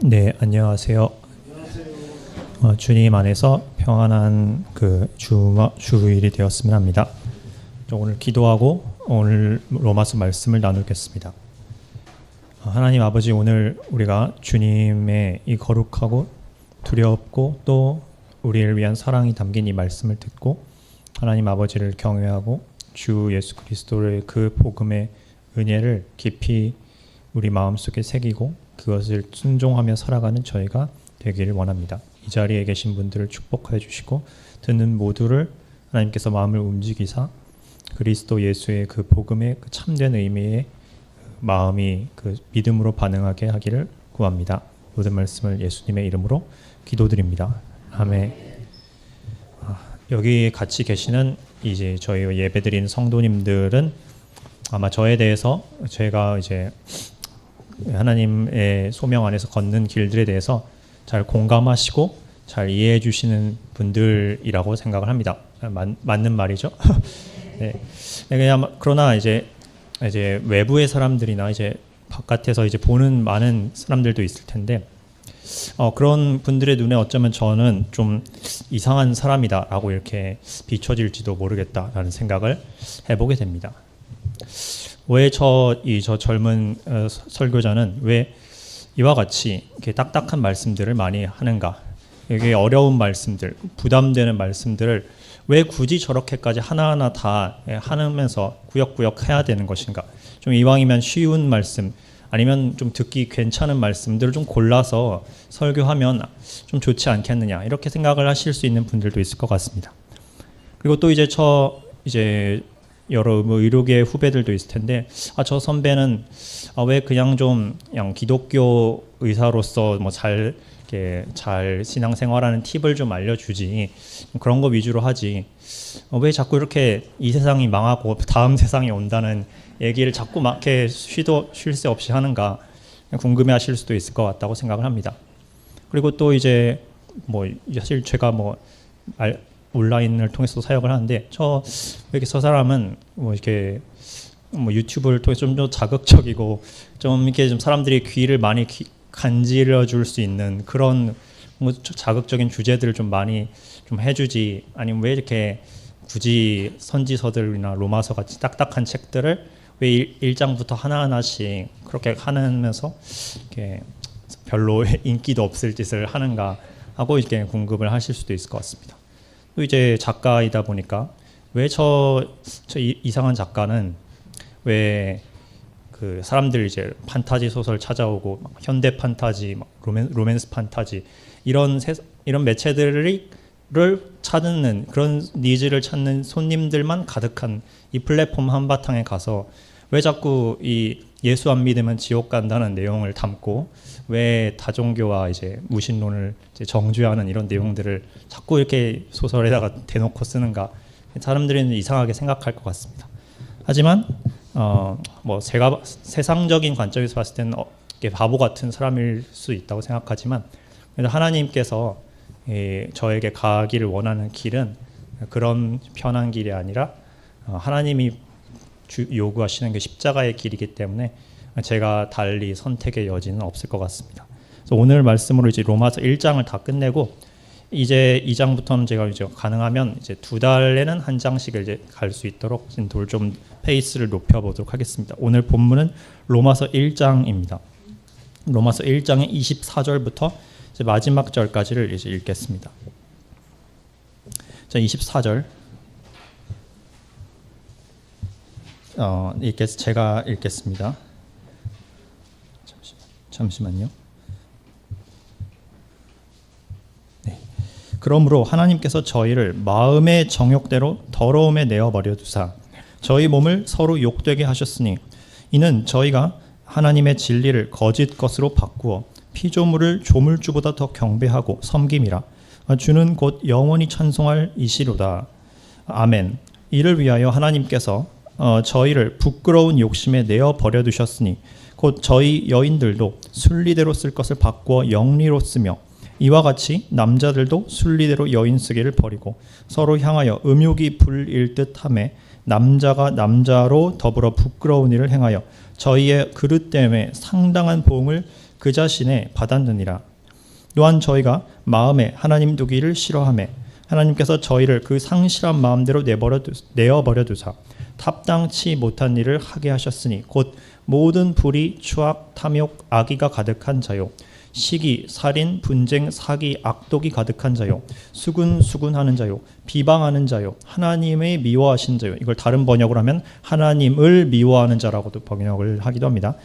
네, 안녕하세요. 주님 안에서 평안한 주일이 되었으면 합니다. 오늘 기도하고 오늘 로마서 말씀을 나누겠습니다. 하나님 아버지, 오늘 우리가 주님의 이 거룩하고 두렵고 또 우리를 위한 사랑이 담긴 이 말씀을 듣고 하나님 아버지를 경외하고 주 예수 그리스도의 그 복음의 은혜를 깊이 우리 마음속에 새기고 그것을 순종하며 살아가는 저희가 되기를 원합니다. 이 자리에 계신 분들을 축복하여 주시고 듣는 모두를 하나님께서 마음을 움직이사 그리스도 예수의 그 복음의 그 참된 의미의 마음이 그 믿음으로 반응하게 하기를 구합니다. 모든 말씀을 예수님의 이름으로 기도드립니다. 아멘. 여기 같이 계시는 이제 저희 예배드린 성도님들은 아마 저에 대해서 제가 이제 하나님의 소명 안에서 걷는 길들에 대해서 잘 공감하시고 잘 이해해 주시는 분들이라고 생각을 합니다. 맞는 말이죠. 네. 그러나 이제 외부의 사람들이나 이제 바깥에서 이제 보는 많은 사람들도 있을 텐데 그런 분들의 눈에 어쩌면 저는 좀 이상한 사람이다라고 이렇게 비춰질지도 모르겠다라는 생각을 해보게 됩니다. 왜 저 젊은 설교자는 왜 이와 같이 이렇게 딱딱한 말씀들을 많이 하는가? 이게 어려운 말씀들, 부담되는 말씀들을 왜 굳이 저렇게까지 하나하나 다 하면서 구역구역 해야 되는 것인가? 좀 이왕이면 쉬운 말씀, 아니면 좀 듣기 괜찮은 말씀들을 좀 골라서 설교하면 좀 좋지 않겠느냐, 이렇게 생각을 하실 수 있는 분들도 있을 것 같습니다. 그리고 또 이제 여러 의료계 후배들도 있을 텐데 저 선배는 왜 그냥 기독교 의사로서 잘 신앙생활하는 팁을 좀 알려주지, 그런 거 위주로 하지 왜 자꾸 이렇게 이 세상이 망하고 다음 세상이 온다는 얘기를 자꾸 막 이렇게 쉴 새 없이 하는가 궁금해하실 수도 있을 것 같다고 생각을 합니다. 그리고 또 이제 사실 제가 온라인을 통해서 사역을 하는데 저 사람은 이렇게 유튜브를 통해서 좀 더 자극적이고 좀 이렇게 좀 사람들이 귀를 많이 간지러 줄 수 있는 그런 자극적인 주제들을 좀 많이 좀 해주지, 아니면 왜 이렇게 굳이 선지서들이나 로마서 같이 딱딱한 책들을 왜 1장부터 하나하나씩 그렇게 하면서 이렇게 별로 인기도 없을 짓을 하는가 하고 이렇게 궁금을 하실 수도 있을 것 같습니다. 또 이제 작가이다 보니까 왜 저 이상한 작가는 왜 그 사람들 이제 판타지 소설 찾아오고 현대 판타지, 로맨스 판타지 이런 매체들을 찾는 그런 니즈를 찾는 손님들만 가득한 이 플랫폼 한바탕에 가서 왜 자꾸 이 예수 안 믿으면 지옥 간다는 내용을 담고 왜 다종교와 이제 무신론을 이제 정죄하는 이런 내용들을 자꾸 이렇게 소설에다가 대놓고 쓰는가, 사람들은 이상하게 생각할 것 같습니다. 하지만 제가 세상적인 관점에서 봤을 때는 바보 같은 사람일 수 있다고 생각하지만 하나님께서 저에게 가기를 원하는 길은 그런 편한 길이 아니라 하나님이 요구하시는 게 십자가의 길이기 때문에 제가 달리 선택의 여지는 없을 것 같습니다. 그래서 오늘 말씀으로 이제 로마서 1장을 다 끝내고 이제 2장부터는 제가 이제 가능하면 이제 2달에는 한 장씩을 이제 갈 수 있도록 좀 페이스를 높여보도록 하겠습니다. 오늘 본문은 로마서 1장입니다. 로마서 1장의 24절부터 이제 마지막 절까지를 이제 읽겠습니다. 자, 24절. 제가 읽겠습니다. 잠시만요. 네. 그러므로 하나님께서 저희를 마음의 정욕대로 더러움에 내어버려 두사 저희 몸을 서로 욕되게 하셨으니 이는 저희가 하나님의 진리를 거짓 것으로 바꾸어 피조물을 조물주보다 더 경배하고 섬김이라. 주는 곧 영원히 찬송할 이시로다. 아멘. 이를 위하여 하나님께서 저희를 부끄러운 욕심에 내어 버려 두셨으니 곧 저희 여인들도 순리대로 쓸 것을 바꾸어 영리로 쓰며 이와 같이 남자들도 순리대로 여인 쓰기를 버리고 서로 향하여 음욕이 불일 듯하매 남자가 남자로 더불어 부끄러운 일을 행하여 저희의 그릇됨에 상당한 보응을 그 자신에 받았느니라. 또한 저희가 마음에 하나님 두기를 싫어하매 하나님께서 저희를 그 상실한 마음대로 내어버려 두사 탑당치 못한 일을 하게 하셨으니 곧 모든 불의, 추악, 탐욕, 악의가 가득한 자요 시기, 살인, 분쟁, 사기, 악독이 가득한 자요 수군수군하는 자요 비방하는 자요 하나님의 미워하신 자요. 이걸 다른 번역으로 하면 하나님을 미워하는 자라고도 번역을 하기도 합니다.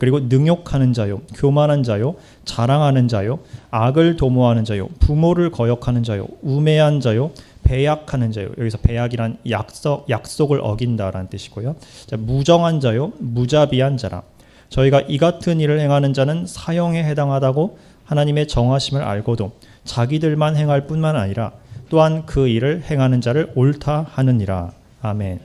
그리고 능욕하는 자요 교만한 자요 자랑하는 자요 악을 도모하는 자요 부모를 거역하는 자요 우매한 자요 배약하는 자요. 여기서 배약이란 약속을 어긴다라는 뜻이고요. 무정한 자요 무자비한 자라. 저희가 이 같은 일을 행하는 자는 사형에 해당하다고 하나님의 정하심을 알고도 자기들만 행할 뿐만 아니라 또한 그 일을 행하는 자를 옳다 하느니라. 아멘.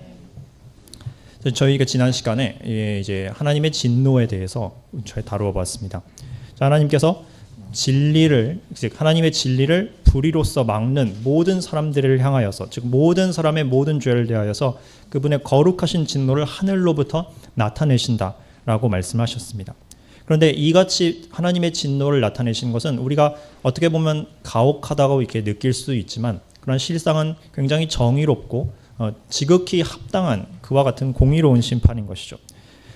저희가 지난 시간에 이제 하나님의 진노에 대해서 다루어 봤습니다. 하나님께서 진리를, 즉 하나님의 진리를 불의로서 막는 모든 사람들을 향하여서, 즉 모든 사람의 모든 죄를 대하여서 그분의 거룩하신 진노를 하늘로부터 나타내신다라고 말씀하셨습니다. 그런데 이같이 하나님의 진노를 나타내신 것은 우리가 어떻게 보면 가혹하다고 이렇게 느낄 수도 있지만, 그러나 실상은 굉장히 정의롭고 지극히 합당한 그와 같은 공의로운 심판인 것이죠.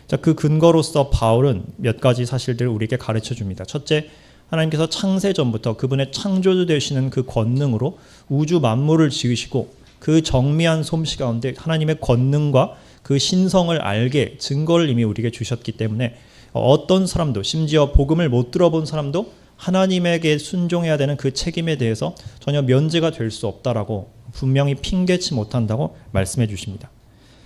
자, 그 근거로서 바울은 몇 가지 사실들을 우리에게 가르쳐 줍니다. 첫째, 하나님께서 창세 전부터 그분의 창조주 되시는 그 권능으로 우주 만물을 지으시고 그 정미한 솜씨 가운데 하나님의 권능과 그 신성을 알게 증거를 이미 우리에게 주셨기 때문에 어떤 사람도, 심지어 복음을 못 들어본 사람도 하나님에게 순종해야 되는 그 책임에 대해서 전혀 면제가 될 수 없다라고 분명히 핑계치 못한다고 말씀해 주십니다.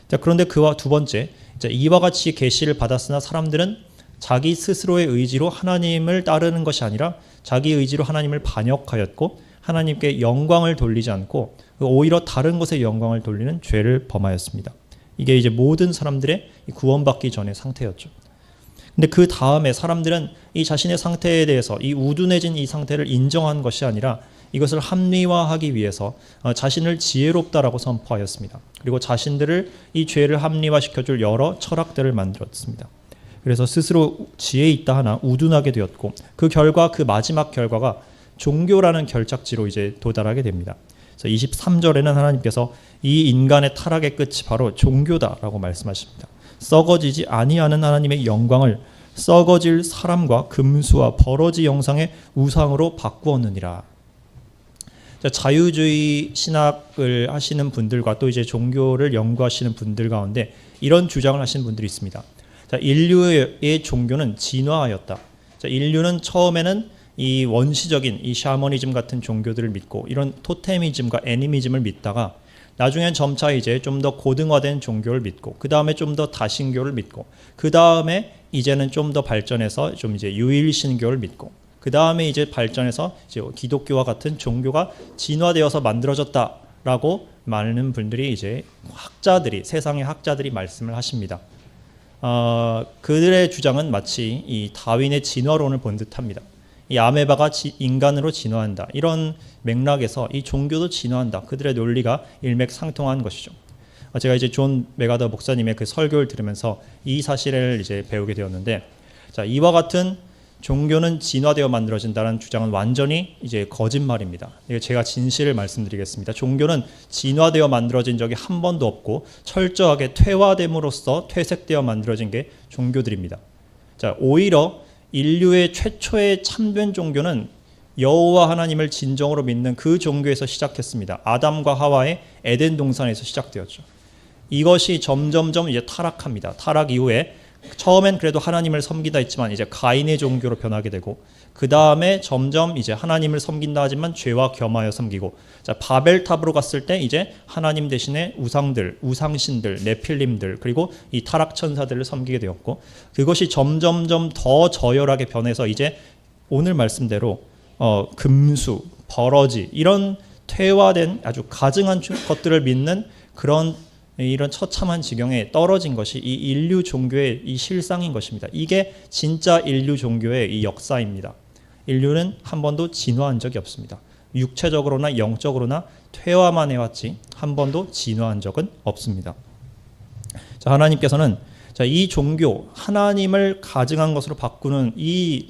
자, 그런데 그와 두 번째, 이와 같이 계시를 받았으나 사람들은 자기 스스로의 의지로 하나님을 따르는 것이 아니라 자기 의지로 하나님을 반역하였고 하나님께 영광을 돌리지 않고 오히려 다른 것에 영광을 돌리는 죄를 범하였습니다. 이게 이제 모든 사람들의 구원받기 전의 상태였죠. 근데 그 다음에 사람들은 이 자신의 상태에 대해서 이 우둔해진 이 상태를 인정한 것이 아니라 이것을 합리화하기 위해서 자신을 지혜롭다라고 선포하였습니다. 그리고 자신들을 이 죄를 합리화시켜줄 여러 철학들을 만들었습니다. 그래서 스스로 지혜 있다 하나 우둔하게 되었고 그 결과, 그 마지막 결과가 종교라는 결착지로 이제 도달하게 됩니다. 그래서 23절에는 하나님께서 이 인간의 타락의 끝이 바로 종교다라고 말씀하십니다. 썩어지지 아니하는 하나님의 영광을 썩어질 사람과 금수와 버러지 형상의 우상으로 바꾸었느니라. 자유주의 신학을 하시는 분들과 또 이제 종교를 연구하시는 분들 가운데 이런 주장을 하시는 분들이 있습니다. 인류의 종교는 진화하였다. 인류는 처음에는 이 원시적인 이 샤머니즘 같은 종교들을 믿고 이런 토테미즘과 애니미즘을 믿다가 나중엔 점차 이제 좀 더 고등화된 종교를 믿고 그 다음에 좀 더 다신교를 믿고 그 다음에 이제는 좀 더 발전해서 좀 이제 유일신교를 믿고 그 다음에 이제 발전해서 이제 기독교와 같은 종교가 진화되어서 만들어졌다라고 많은 분들이 이제 학자들이, 세상의 학자들이 말씀을 하십니다. 그들의 주장은 마치 이 다윈의 진화론을 본 듯합니다. 이 아메바가 인간으로 진화한다, 이런 맥락에서 이 종교도 진화한다, 그들의 논리가 일맥상통한 것이죠. 제가 이제 존 메가더 목사님의 그 설교를 들으면서 이 사실을 이제 배우게 되었는데, 자, 이와 같은 종교는 진화되어 만들어진다는 주장은 완전히 이제 거짓말입니다. 제가 진실을 말씀드리겠습니다. 종교는 진화되어 만들어진 적이 한 번도 없고 철저하게 퇴화됨으로써 퇴색되어 만들어진 게 종교들입니다. 자, 오히려 인류의 최초의 참된 종교는 여호와 하나님을 진정으로 믿는 그 종교에서 시작했습니다. 아담과 하와의 에덴 동산에서 시작되었죠. 이것이 점점점 이제 타락합니다. 타락 이후에 처음엔 그래도 하나님을 섬기다 했지만 이제 가인의 종교로 변하게 되고 그 다음에 점점 이제 하나님을 섬긴다 하지만 죄와 겸하여 섬기고, 자, 바벨탑으로 갔을 때 이제 하나님 대신에 우상들, 우상신들, 네필림들, 그리고 이 타락 천사들을 섬기게 되었고 그것이 점점점 더 저열하게 변해서 이제 오늘 말씀대로 금수, 버러지, 이런 퇴화된 아주 가증한 것들을 믿는 그런 이런 처참한 지경에 떨어진 것이 이 인류 종교의 이 실상인 것입니다. 이게 진짜 인류 종교의 이 역사입니다. 인류는 한 번도 진화한 적이 없습니다. 육체적으로나 영적으로나 퇴화만 해왔지 한 번도 진화한 적은 없습니다. 자, 하나님께서는 이 종교, 하나님을 가증한 것으로 바꾸는 이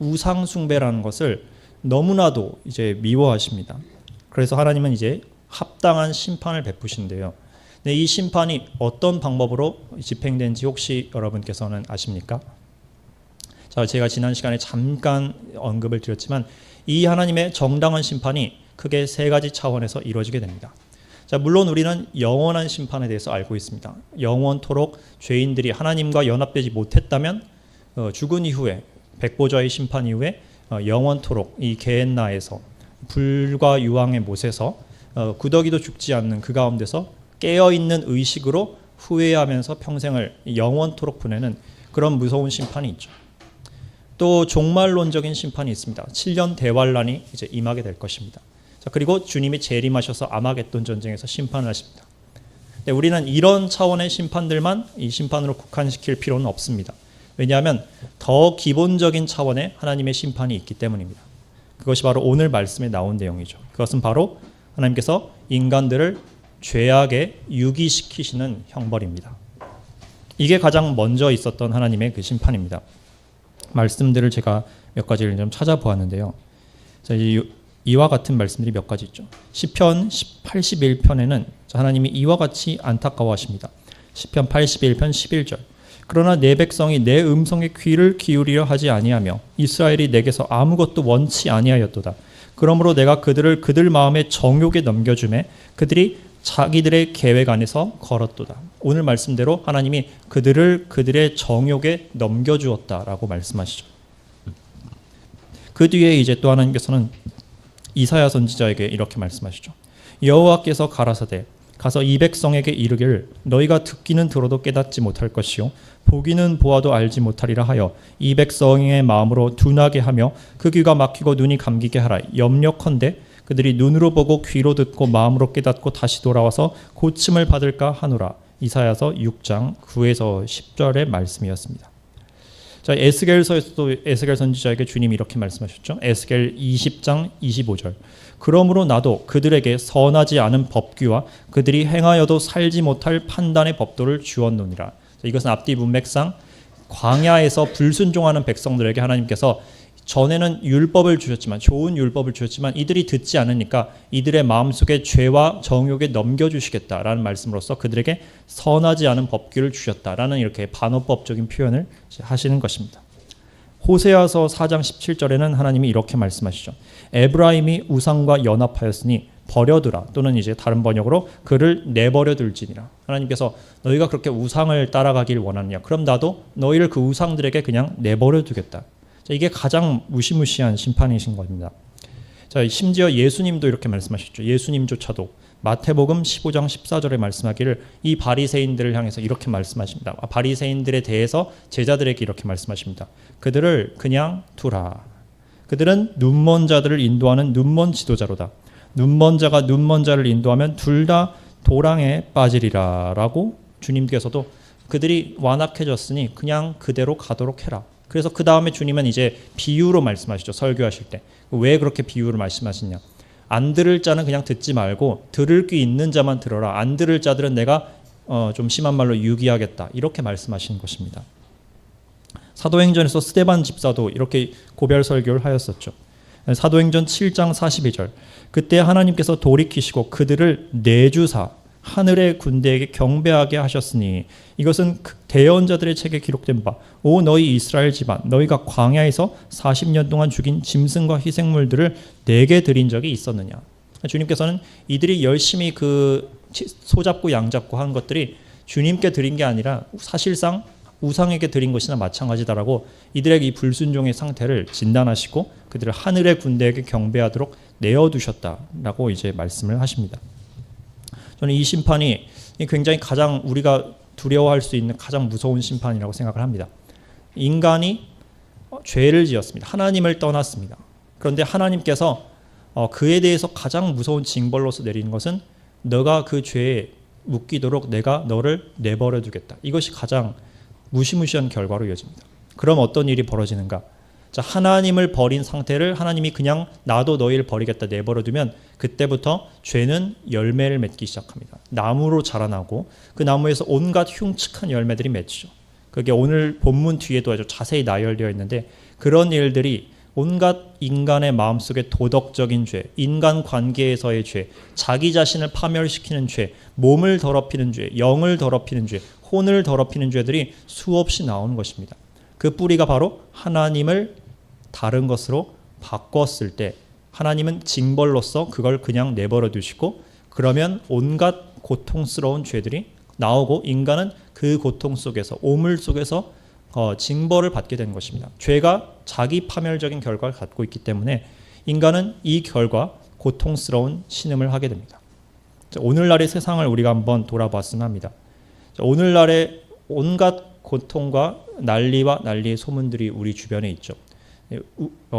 우상 숭배라는 것을 너무나도 이제 미워하십니다. 그래서 하나님은 이제 합당한 심판을 베푸신대요. 근데 이 심판이 어떤 방법으로 집행된지 혹시 여러분께서는 아십니까? 자, 제가 지난 시간에 잠깐 언급을 드렸지만 이 하나님의 정당한 심판이 크게 세 가지 차원에서 이루어지게 됩니다. 자, 물론 우리는 영원한 심판에 대해서 알고 있습니다. 영원토록 죄인들이 하나님과 연합되지 못했다면 죽은 이후에 백보좌의 심판 이후에 영원토록 이 게헨나에서 불과 유황의 못에서 구더기도 죽지 않는 그 가운데서 깨어있는 의식으로 후회하면서 평생을 영원토록 보내는 그런 무서운 심판이 있죠. 또 종말론적인 심판이 있습니다. 7년 대환란이 이제 임하게 될 것입니다. 자, 그리고 주님이 재림하셔서 아마겟돈 전쟁에서 심판을 하십니다. 근데 우리는 이런 차원의 심판들만 이 심판으로 국한시킬 필요는 없습니다. 왜냐하면 더 기본적인 차원의 하나님의 심판이 있기 때문입니다. 그것이 바로 오늘 말씀에 나온 내용이죠. 그것은 바로 하나님께서 인간들을 죄악에 유기시키시는 형벌입니다. 이게 가장 먼저 있었던 하나님의 그 심판입니다. 말씀들을 제가 몇 가지를 좀 찾아보았는데요. 자, 이와 같은 말씀들이 몇 가지 있죠. 시편 81편에는 하나님이 이와 같이 안타까워하십니다. 시편 81편 11절. 그러나 내 백성이 내 음성에 귀를 기울이려 하지 아니하며 이스라엘이 내게서 아무것도 원치 아니하였도다. 그러므로 내가 그들을 그들 마음의 정욕에 넘겨주매 그들이 자기들의 계획 안에서 걸었도다. 오늘 말씀대로 하나님이 그들을 그들의 정욕에 넘겨주었다라고 말씀하시죠. 그 뒤에 이제 또 하나님께서는 이사야 선지자에게 이렇게 말씀하시죠. 여호와께서 가라사대 가서 이 백성에게 이르기를 너희가 듣기는 들어도 깨닫지 못할 것이요 보기는 보아도 알지 못하리라 하여 이 백성의 마음으로 둔하게 하며 그 귀가 막히고 눈이 감기게 하라. 염려컨대 그들이 눈으로 보고 귀로 듣고 마음으로 깨닫고 다시 돌아와서 고침을 받을까 하노라. 이사야서 6장 9에서 10절의 말씀이었습니다. 자, 에스겔서에서도 에스겔 선지자에게 주님이 이렇게 말씀하셨죠. 에스겔 20장 25절. 그러므로 나도 그들에게 선하지 않은 법규와 그들이 행하여도 살지 못할 판단의 법도를 주었노니라. 자, 이것은 앞뒤 문맥상 광야에서 불순종하는 백성들에게 하나님께서 전에는 율법을 주셨지만 좋은 율법을 주셨지만 이들이 듣지 않으니까 이들의 마음속에 죄와 정욕에 넘겨주시겠다라는 말씀으로써 그들에게 선하지 않은 법규를 주셨다라는 이렇게 반어법적인 표현을 하시는 것입니다. 호세아서 4장 17절에는 하나님이 이렇게 말씀하시죠. 에브라임이 우상과 연합하였으니 버려두라. 또는 이제 다른 번역으로 그를 내버려 둘지니라. 하나님께서 너희가 그렇게 우상을 따라가길 원하느냐? 그럼 나도 너희를 그 우상들에게 그냥 내버려 두겠다. 자, 이게 가장 무시무시한 심판이신 겁니다. 자, 심지어 예수님도 이렇게 말씀하셨죠. 예수님조차도 마태복음 15장 14절에 말씀하기를 이 바리새인들을 향해서 이렇게 말씀하십니다. 바리새인들에 대해서 제자들에게 이렇게 말씀하십니다. 그들을 그냥 두라. 그들은 눈먼 자들을 인도하는 눈먼 지도자로다. 눈먼 자가 눈먼 자를 인도하면 둘 다 도랑에 빠지리라 라고 주님께서도 그들이 완악해졌으니 그냥 그대로 가도록 해라. 그래서 그 다음에 주님은 이제 비유로 말씀하시죠. 설교하실 때. 왜 그렇게 비유를 말씀하시냐. 안 들을 자는 그냥 듣지 말고 들을 귀 있는 자만 들어라. 안 들을 자들은 내가 좀 심한 말로 유기하겠다. 이렇게 말씀하시는 것입니다. 사도행전에서 스데반 집사도 이렇게 고별 설교를 하였었죠. 사도행전 7장 42절. 그때 하나님께서 돌이키시고 그들을 내주사 하늘의 군대에게 경배하게 하셨으니 이것은 대언자들의 책에 기록된 바 오 너희 이스라엘 집안 너희가 광야에서 40년 동안 죽인 짐승과 희생물들을 내게 드린 적이 있었느냐. 주님께서는 이들이 열심히 그 소 잡고 양 잡고 한 것들이 주님께 드린 게 아니라 사실상 우상에게 드린 것이나 마찬가지다라고 이들에게 이 불순종의 상태를 진단하시고 그들을 하늘의 군대에게 경배하도록 내어두셨다라고 이제 말씀을 하십니다. 저는 이 심판이 굉장히 가장 우리가 두려워할 수 있는 가장 무서운 심판이라고 생각을 합니다. 인간이 죄를 지었습니다. 하나님을 떠났습니다. 그런데 하나님께서 그에 대해서 가장 무서운 징벌로서 내리는 것은 너가 그 죄에 묶이도록 내가 너를 내버려 두겠다. 이것이 가장 무시무시한 결과로 이어집니다. 그럼 어떤 일이 벌어지는가? 자, 하나님을 버린 상태를 하나님이 그냥 나도 너희를 버리겠다 내버려 두면 그때부터 죄는 열매를 맺기 시작합니다. 나무로 자라나고 그 나무에서 온갖 흉측한 열매들이 맺히죠. 그게 오늘 본문 뒤에도 아주 자세히 나열되어 있는데 그런 일들이 온갖 인간의 마음속에 도덕적인 죄, 인간 관계에서의 죄, 자기 자신을 파멸시키는 죄, 몸을 더럽히는 죄, 영을 더럽히는 죄, 혼을 더럽히는 죄들이 수없이 나오는 것입니다. 그 뿌리가 바로 하나님을 다른 것으로 바꿨을 때 하나님은 징벌로서 그걸 그냥 내버려 두시고 그러면 온갖 고통스러운 죄들이 나오고 인간은 그 고통 속에서 오물 속에서 징벌을 받게 되는 것입니다. 죄가 자기 파멸적인 결과를 갖고 있기 때문에 인간은 이 결과 고통스러운 신음을 하게 됩니다. 오늘날의 세상을 우리가 한번 돌아봤으면 합니다. 오늘날의 온갖 고통과 난리의 소문들이 우리 주변에 있죠.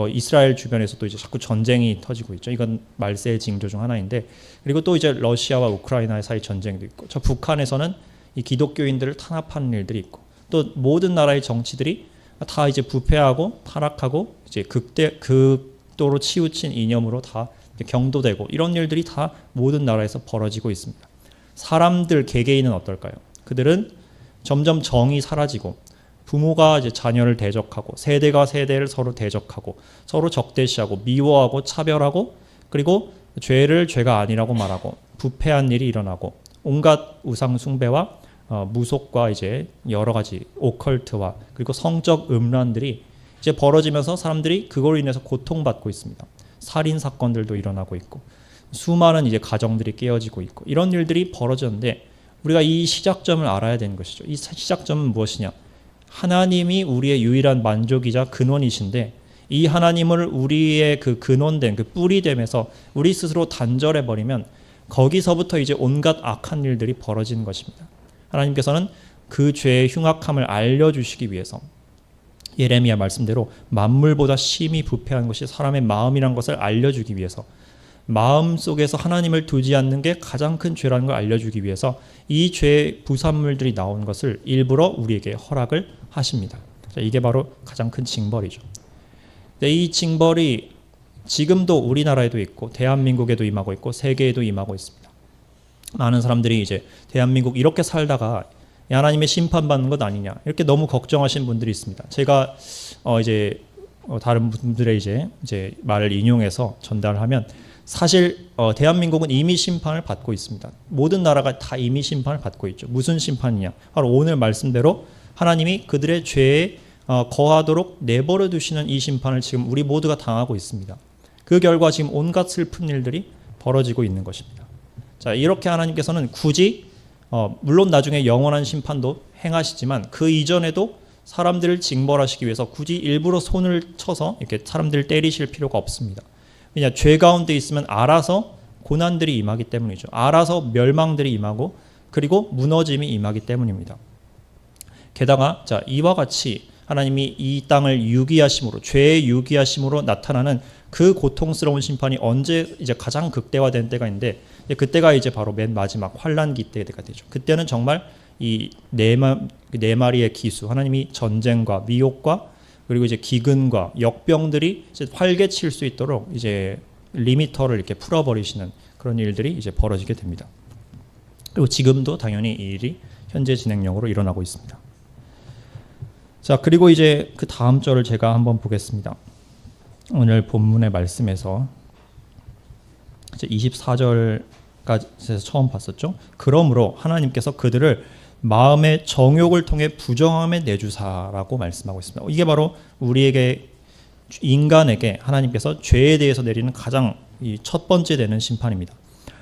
이스라엘 주변에서도 이제 자꾸 전쟁이 터지고 있죠. 이건 말세의 징조 중 하나인데, 그리고 또 이제 러시아와 우크라이나의 사이 전쟁도 있고, 저 북한에서는 이 기독교인들을 탄압하는 일들이 있고, 또 모든 나라의 정치들이 다 이제 부패하고 타락하고 이제 극도로 치우친 이념으로 다 경도되고 이런 일들이 다 모든 나라에서 벌어지고 있습니다. 사람들 개개인은 어떨까요? 그들은 점점 정이 사라지고 부모가 이제 자녀를 대적하고 세대가 세대를 서로 대적하고 서로 적대시하고 미워하고 차별하고 그리고 죄를 죄가 아니라고 말하고 부패한 일이 일어나고 온갖 우상 숭배와 무속과 이제 여러 가지 오컬트와 그리고 성적 음란들이 이제 벌어지면서 사람들이 그걸로 인해서 고통받고 있습니다. 살인 사건들도 일어나고 있고 수많은 이제 가정들이 깨어지고 있고 이런 일들이 벌어졌는데 우리가 이 시작점을 알아야 되는 것이죠. 이 시작점은 무엇이냐? 하나님이 우리의 유일한 만족이자 근원이신데 이 하나님을 우리의 그 근원된 그 뿌리됨에서 우리 스스로 단절해 버리면 거기서부터 이제 온갖 악한 일들이 벌어지는 것입니다. 하나님께서는 그 죄의 흉악함을 알려주시기 위해서 예레미야 말씀대로 만물보다 심히 부패한 것이 사람의 마음이란 것을 알려주기 위해서 마음 속에서 하나님을 두지 않는 게 가장 큰 죄라는 걸 알려주기 위해서 이 죄의 부산물들이 나오는 것을 일부러 우리에게 허락을 하십니다. 이게 바로 가장 큰 징벌이죠. 이 징벌이 지금도 우리나라에도 있고 대한민국에도 임하고 있고 세계에도 임하고 있습니다. 많은 사람들이 이제 대한민국 이렇게 살다가 하나님의 심판받는 것 아니냐 이렇게 너무 걱정하시는 분들이 있습니다. 제가 다른 분들의 이제 말을 인용해서 전달하면 사실 대한민국은 이미 심판을 받고 있습니다. 모든 나라가 다 이미 심판을 받고 있죠. 무슨 심판이냐? 바로 오늘 말씀대로 하나님이 그들의 죄에 거하도록 내버려 두시는 이 심판을 지금 우리 모두가 당하고 있습니다. 그 결과 지금 온갖 슬픈 일들이 벌어지고 있는 것입니다. 자, 이렇게 하나님께서는 굳이 물론 나중에 영원한 심판도 행하시지만 그 이전에도 사람들을 징벌하시기 위해서 굳이 일부러 손을 쳐서 이렇게 사람들을 때리실 필요가 없습니다. 왜냐, 죄 가운데 있으면 알아서 고난들이 임하기 때문이죠. 알아서 멸망들이 임하고 그리고 무너짐이 임하기 때문입니다. 게다가 이와 같이 하나님이 이 땅을 유기하심으로 죄의 유기하심으로 나타나는 그 고통스러운 심판이 언제 이제 가장 극대화된 때가 있는데 그때가 이제 바로 맨 마지막 환란기 때가 되죠. 그때는 정말 이 네 마리의 기수 하나님이 전쟁과 미혹과 그리고 이제 기근과 역병들이 이제 활개칠 수 있도록 이제 리미터를 이렇게 풀어버리시는 그런 일들이 이제 벌어지게 됩니다. 그리고 지금도 당연히 이 일이 현재 진행형으로 일어나고 있습니다. 자, 그리고 이제 그 다음 절을 제가 한번 보겠습니다. 오늘 본문의 말씀에서 이제 24절까지 처음 봤었죠. 그러므로 하나님께서 그들을 마음의 정욕을 통해 부정함에 내주사라고 말씀하고 있습니다. 이게 바로 우리에게 인간에게 하나님께서 죄에 대해서 내리는 가장 첫 번째 되는 심판입니다.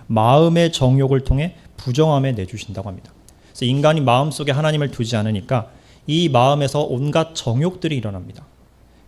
마음의 정욕을 통해 부정함에 내주신다고 합니다. 그래서 인간이 마음속에 하나님을 두지 않으니까 이 마음에서 온갖 정욕들이 일어납니다.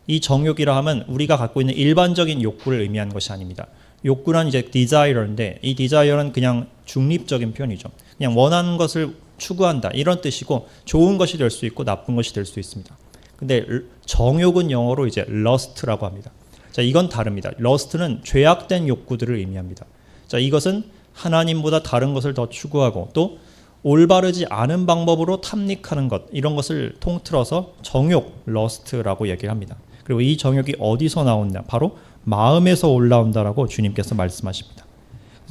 이 정욕이라 하면 우리가 갖고 있는 일반적인 욕구를 의미하는 것이 아닙니다. 욕구는 이제 desire인데 이 desire는 그냥 중립적인 표현이죠. 그냥 원하는 것을 추구한다 이런 뜻이고 좋은 것이 될 수 있고 나쁜 것이 될 수 있습니다. 근데 정욕은 영어로 이제 lust라고 합니다. 자, 이건 다릅니다. lust는 죄악된 욕구들을 의미합니다. 자, 이것은 하나님보다 다른 것을 더 추구하고 또 올바르지 않은 방법으로 탐닉하는 것 이런 것을 통틀어서 정욕, lust라고 얘기를 합니다. 그리고 이 정욕이 어디서 나오냐? 바로 마음에서 올라온다라고 주님께서 말씀하십니다.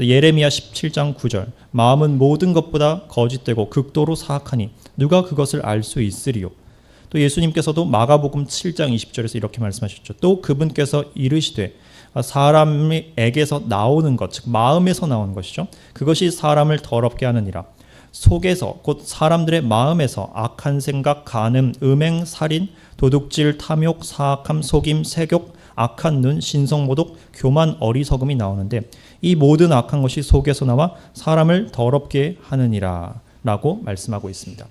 예레미야 17장 9절 마음은 모든 것보다 거짓되고 극도로 사악하니 누가 그것을 알 수 있으리요? 또 예수님께서도 마가복음 7장 20절에서 이렇게 말씀하셨죠. 또 그분께서 이르시되 사람에게서 나오는 것, 즉 마음에서 나오는 것이죠. 그것이 사람을 더럽게 하느니라. 속에서 곧 사람들의 마음에서 악한 생각, 간음, 음행, 살인, 도둑질, 탐욕, 사악함, 속임, 세욕, 악한 눈, 신성모독, 교만, 어리석음이 나오는데 이 모든 악한 것이 속에서 나와 사람을 더럽게 하느니라 라고 말씀하고 있습니다.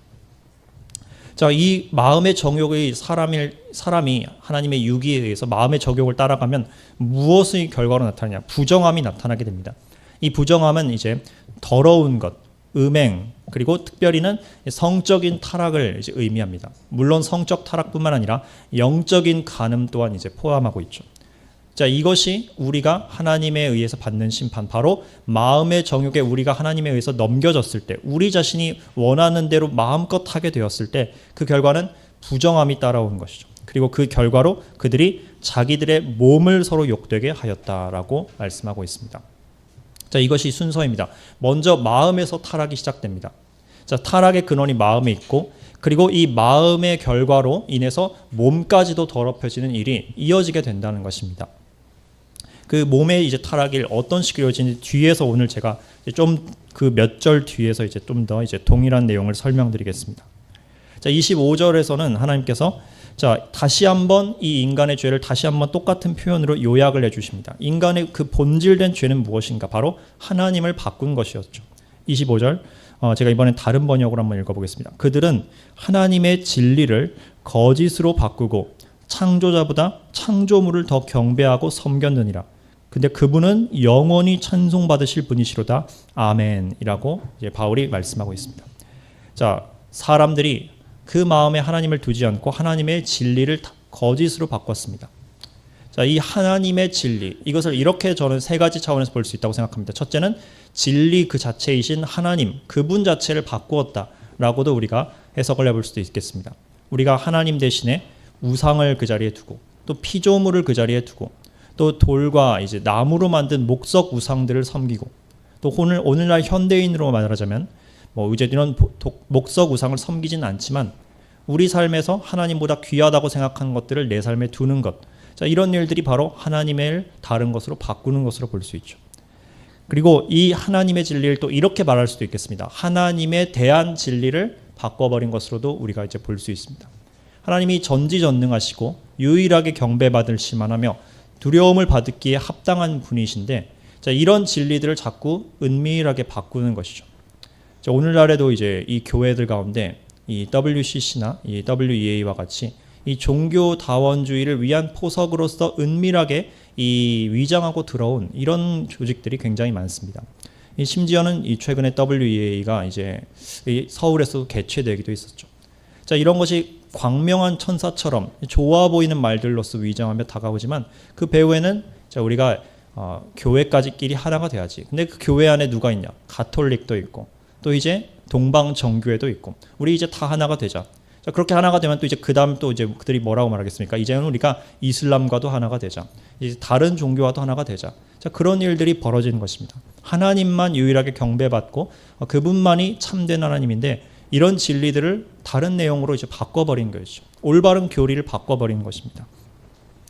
자, 이 마음의 정욕의 사람이 하나님의 유기에 의해서 마음의 정욕을 따라가면 무엇의 결과로 나타나냐? 부정함이 나타나게 됩니다. 이 부정함은 이제 더러운 것, 음행, 그리고 특별히는 성적인 타락을 이제 의미합니다. 물론 성적 타락뿐만 아니라 영적인 간음 또한 이제 포함하고 있죠. 자, 이것이 우리가 하나님에 의해서 받는 심판, 바로 마음의 정욕에 우리가 하나님에 의해서 넘겨졌을 때, 우리 자신이 원하는 대로 마음껏 하게 되었을 때 그 결과는 부정함이 따라오는 것이죠. 그리고 그 결과로 그들이 자기들의 몸을 서로 욕되게 하였다라고 말씀하고 있습니다. 자, 이것이 순서입니다. 먼저 마음에서 타락이 시작됩니다. 자, 타락의 근원이 마음에 있고, 그리고 이 마음의 결과로 인해서 몸까지도 더럽혀지는 일이 이어지게 된다는 것입니다. 그 몸의 이제 타락이 어떤 식으로 이어지는지 뒤에서 오늘 제가 좀 그 몇 절 뒤에서 이제 좀 더 이제 동일한 내용을 설명드리겠습니다. 자, 25절에서는 하나님께서 자, 다시 한번 이 인간의 죄를 다시 한번 똑같은 표현으로 요약을 해주십니다. 인간의 그 본질된 죄는 무엇인가? 바로 하나님을 바꾼 것이었죠. 25절, 제가 이번엔 다른 번역으로 한번 읽어보겠습니다. 그들은 하나님의 진리를 거짓으로 바꾸고 창조자보다 창조물을 더 경배하고 섬겼느니라. 근데 그분은 영원히 찬송받으실 분이시로다. 아멘이라고 이제 바울이 말씀하고 있습니다. 자, 사람들이 그 마음에 하나님을 두지 않고 하나님의 진리를 거짓으로 바꿨습니다. 자, 이 하나님의 진리, 이것을 이렇게 저는 세 가지 차원에서 볼 수 있다고 생각합니다. 첫째는 진리 그 자체이신 하나님, 그분 자체를 바꾸었다라고도 우리가 해석을 해볼 수도 있겠습니다. 우리가 하나님 대신에 우상을 그 자리에 두고, 또 피조물을 그 자리에 두고, 또 돌과 이제 나무로 만든 목석 우상들을 섬기고, 또 오늘날 현대인으로 말하자면 이제 이런 목석 우상을 섬기진 않지만 우리 삶에서 하나님보다 귀하다고 생각하는 것들을 내 삶에 두는 것, 자, 이런 일들이 바로 하나님을 다른 것으로 바꾸는 것으로 볼 수 있죠. 그리고 이 하나님의 진리를 또 이렇게 말할 수도 있겠습니다. 하나님에 대한 진리를 바꿔버린 것으로도 우리가 이제 볼 수 있습니다. 하나님이 전지전능하시고 유일하게 경배받을 만하며 두려움을 받기에 합당한 분이신데, 자, 이런 진리들을 자꾸 은밀하게 바꾸는 것이죠. 자, 오늘날에도 이제 이 교회들 가운데 이 WCC나 이 WEA와 같이 이 종교 다원주의를 위한 포석으로서 은밀하게 이 위장하고 들어온 이런 조직들이 굉장히 많습니다. 심지어는 이 최근에 WEA가 이제 서울에서도 개최되기도 했었죠. 자, 이런 것이 광명한 천사처럼 좋아 보이는 말들로서 위장하며 다가오지만 그 배후에는 자, 우리가 교회까지끼리 하나가 돼야지. 근데 그 교회 안에 누가 있냐? 가톨릭도 있고, 또 이제 동방 정교회도 있고, 우리 이제 다 하나가 되자. 자, 그렇게 하나가 되면 또 이제 그다음 또 이제 그들이 뭐라고 말하겠습니까? 이제는 우리가 이슬람과도 하나가 되자. 이제 다른 종교와도 하나가 되자. 자, 그런 일들이 벌어지는 것입니다. 하나님만 유일하게 경배받고 그분만이 참된 하나님인데 이런 진리들을 다른 내용으로 이제 바꿔버린 것이죠. 올바른 교리를 바꿔버린 것입니다.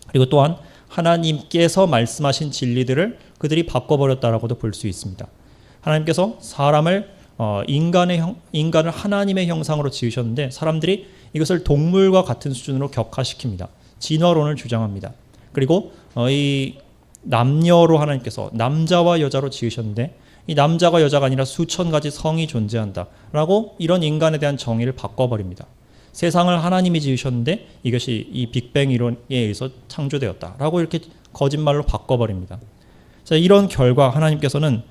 그리고 또한 하나님께서 말씀하신 진리들을 그들이 바꿔버렸다라고도 볼 수 있습니다. 하나님께서 사람을 인간을 하나님의 형상으로 지으셨는데 사람들이 이것을 동물과 같은 수준으로 격화시킵니다. 진화론을 주장합니다. 그리고 이 남녀로 하나님께서 남자와 여자로 지으셨는데 이 남자가 여자가 아니라 수천 가지 성이 존재한다라고 이런 인간에 대한 정의를 바꿔버립니다. 세상을 하나님이 지으셨는데 이것이 이 빅뱅 이론에 의해서 창조되었다라고 이렇게 거짓말로 바꿔버립니다. 자, 이런 결과 하나님께서는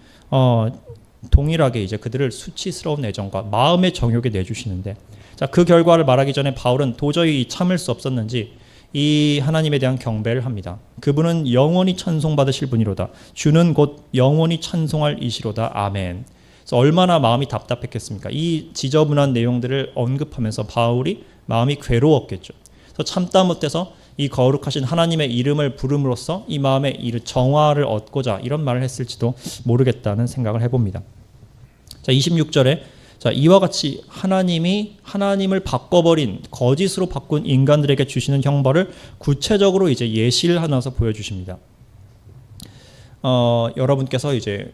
동일하게 이제 그들을 수치스러운 애정과 마음의 정욕에 내주시는데, 자, 그 결과를 말하기 전에 바울은 도저히 참을 수 없었는지 이 하나님에 대한 경배를 합니다. 그분은 영원히 찬송받으실 분이로다. 주는 곧 영원히 찬송할 이시로다. 아멘. 그래서 얼마나 마음이 답답했겠습니까? 이 지저분한 내용들을 언급하면서 바울이 마음이 괴로웠겠죠. 그래서 참다 못해서 이 거룩하신 하나님의 이름을 부름으로써 이 마음의 정화를 얻고자 이런 말을 했을지도 모르겠다는 생각을 해봅니다. 자, 26절에 자, 이와 같이 하나님이 하나님을 바꿔버린 거짓으로 바꾼 인간들에게 주시는 형벌을 구체적으로 이제 예시를 하나서 보여주십니다. 여러분께서 이제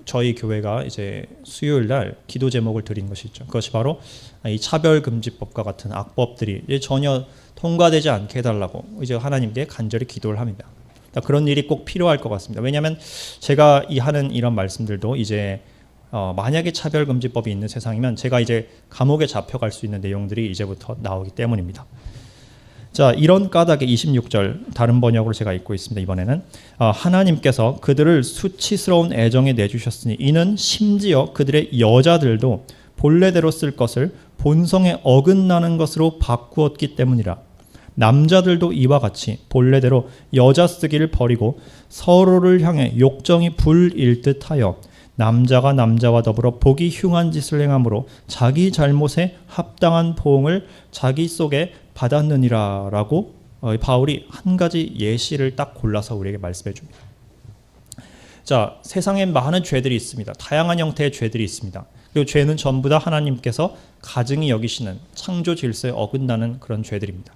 저희 교회가 이제 수요일 날 기도 제목을 드린 것이 있죠. 그것이 바로 이 차별금지법과 같은 악법들이 이제 전혀 통과되지 않게 해달라고 이제 하나님께 간절히 기도를 합니다. 그런 일이 꼭 필요할 것 같습니다. 왜냐하면 제가 하는 이런 말씀들도 이제 만약에 차별금지법이 있는 세상이면 제가 이제 감옥에 잡혀갈 수 있는 내용들이 이제부터 나오기 때문입니다. 자, 이런 까닭에 26절 다른 번역으로 제가 읽고 있습니다. 이번에는 하나님께서 그들을 수치스러운 애정에 내주셨으니 이는 심지어 그들의 여자들도 본래대로 쓸 것을 본성에 어긋나는 것으로 바꾸었기 때문이라. 남자들도 이와 같이 본래대로 여자 쓰기를 버리고 서로를 향해 욕정이 불일 듯하여 남자가 남자와 더불어 보기 흉한 짓을 행함으로 자기 잘못에 합당한 보응을 자기 속에 받았느니라 라고 바울이 한 가지 예시를 딱 골라서 우리에게 말씀해 줍니다. 자, 세상에 많은 죄들이 있습니다. 다양한 형태의 죄들이 있습니다. 그리고 죄는 전부 다 하나님께서 가증히 여기시는 창조 질서에 어긋나는 그런 죄들입니다.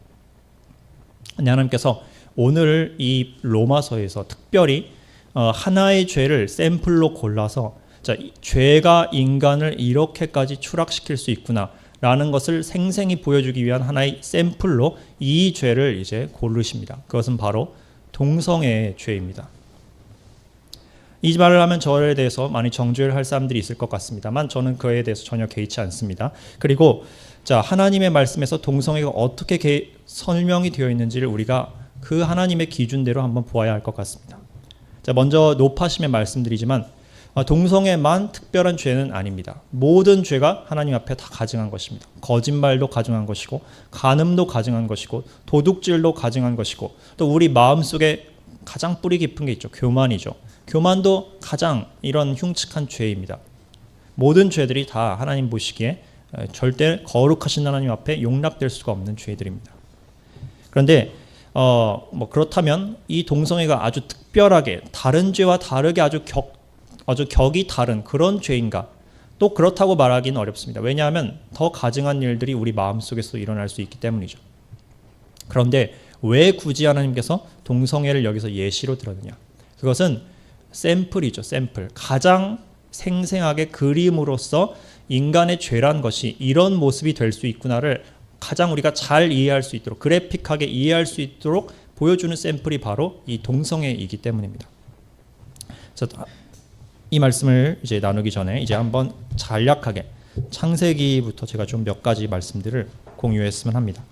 하나님께서 오늘 이 로마서에서 특별히 하나의 죄를 샘플로 골라서 자, 죄가 인간을 이렇게까지 추락시킬 수 있구나 라는 것을 생생히 보여주기 위한 하나의 샘플로 이 죄를 이제 고르십니다. 그것은 바로 동성애의 죄입니다. 이 말을 하면 저에 대해서 많이 정죄를 할 사람들이 있을 것 같습니다만 저는 그에 대해서 전혀 개의치 않습니다. 그리고 자, 하나님의 말씀에서 동성애가 어떻게 설명이 되어 있는지를 우리가 그 하나님의 기준대로 한번 보아야 할 것 같습니다. 자, 먼저 노파심에 말씀드리지만 동성애만 특별한 죄는 아닙니다. 모든 죄가 하나님 앞에 다 가증한 것입니다. 거짓말도 가증한 것이고 간음도 가증한 것이고 도둑질도 가증한 것이고 또 우리 마음속에 가장 뿌리 깊은 게 있죠. 교만이죠. 교만도 가장 이런 흉측한 죄입니다. 모든 죄들이 다 하나님 보시기에 절대 거룩하신 하나님 앞에 용납될 수가 없는 죄들입니다. 그런데 그렇다면 이 동성애가 아주 특별하게 다른 죄와 다르게 아주 격이 다른 그런 죄인가? 또 그렇다고 말하기는 어렵습니다. 왜냐하면 더 가증한 일들이 우리 마음속에서 일어날 수 있기 때문이죠. 그런데 왜 굳이 하나님께서 동성애를 여기서 예시로 들었느냐? 그것은 샘플이죠. 샘플. 가장 생생하게 그림으로써 인간의 죄란 것이 이런 모습이 될 수 있구나를 가장 우리가 잘 이해할 수 있도록 그래픽하게 이해할 수 있도록 보여주는 샘플이 바로 이 동성애이기 때문입니다. 자, 이 말씀을 이제 나누기 전에 이제 한번 간략하게 창세기부터 제가 좀 몇 가지 말씀들을 공유했으면 합니다.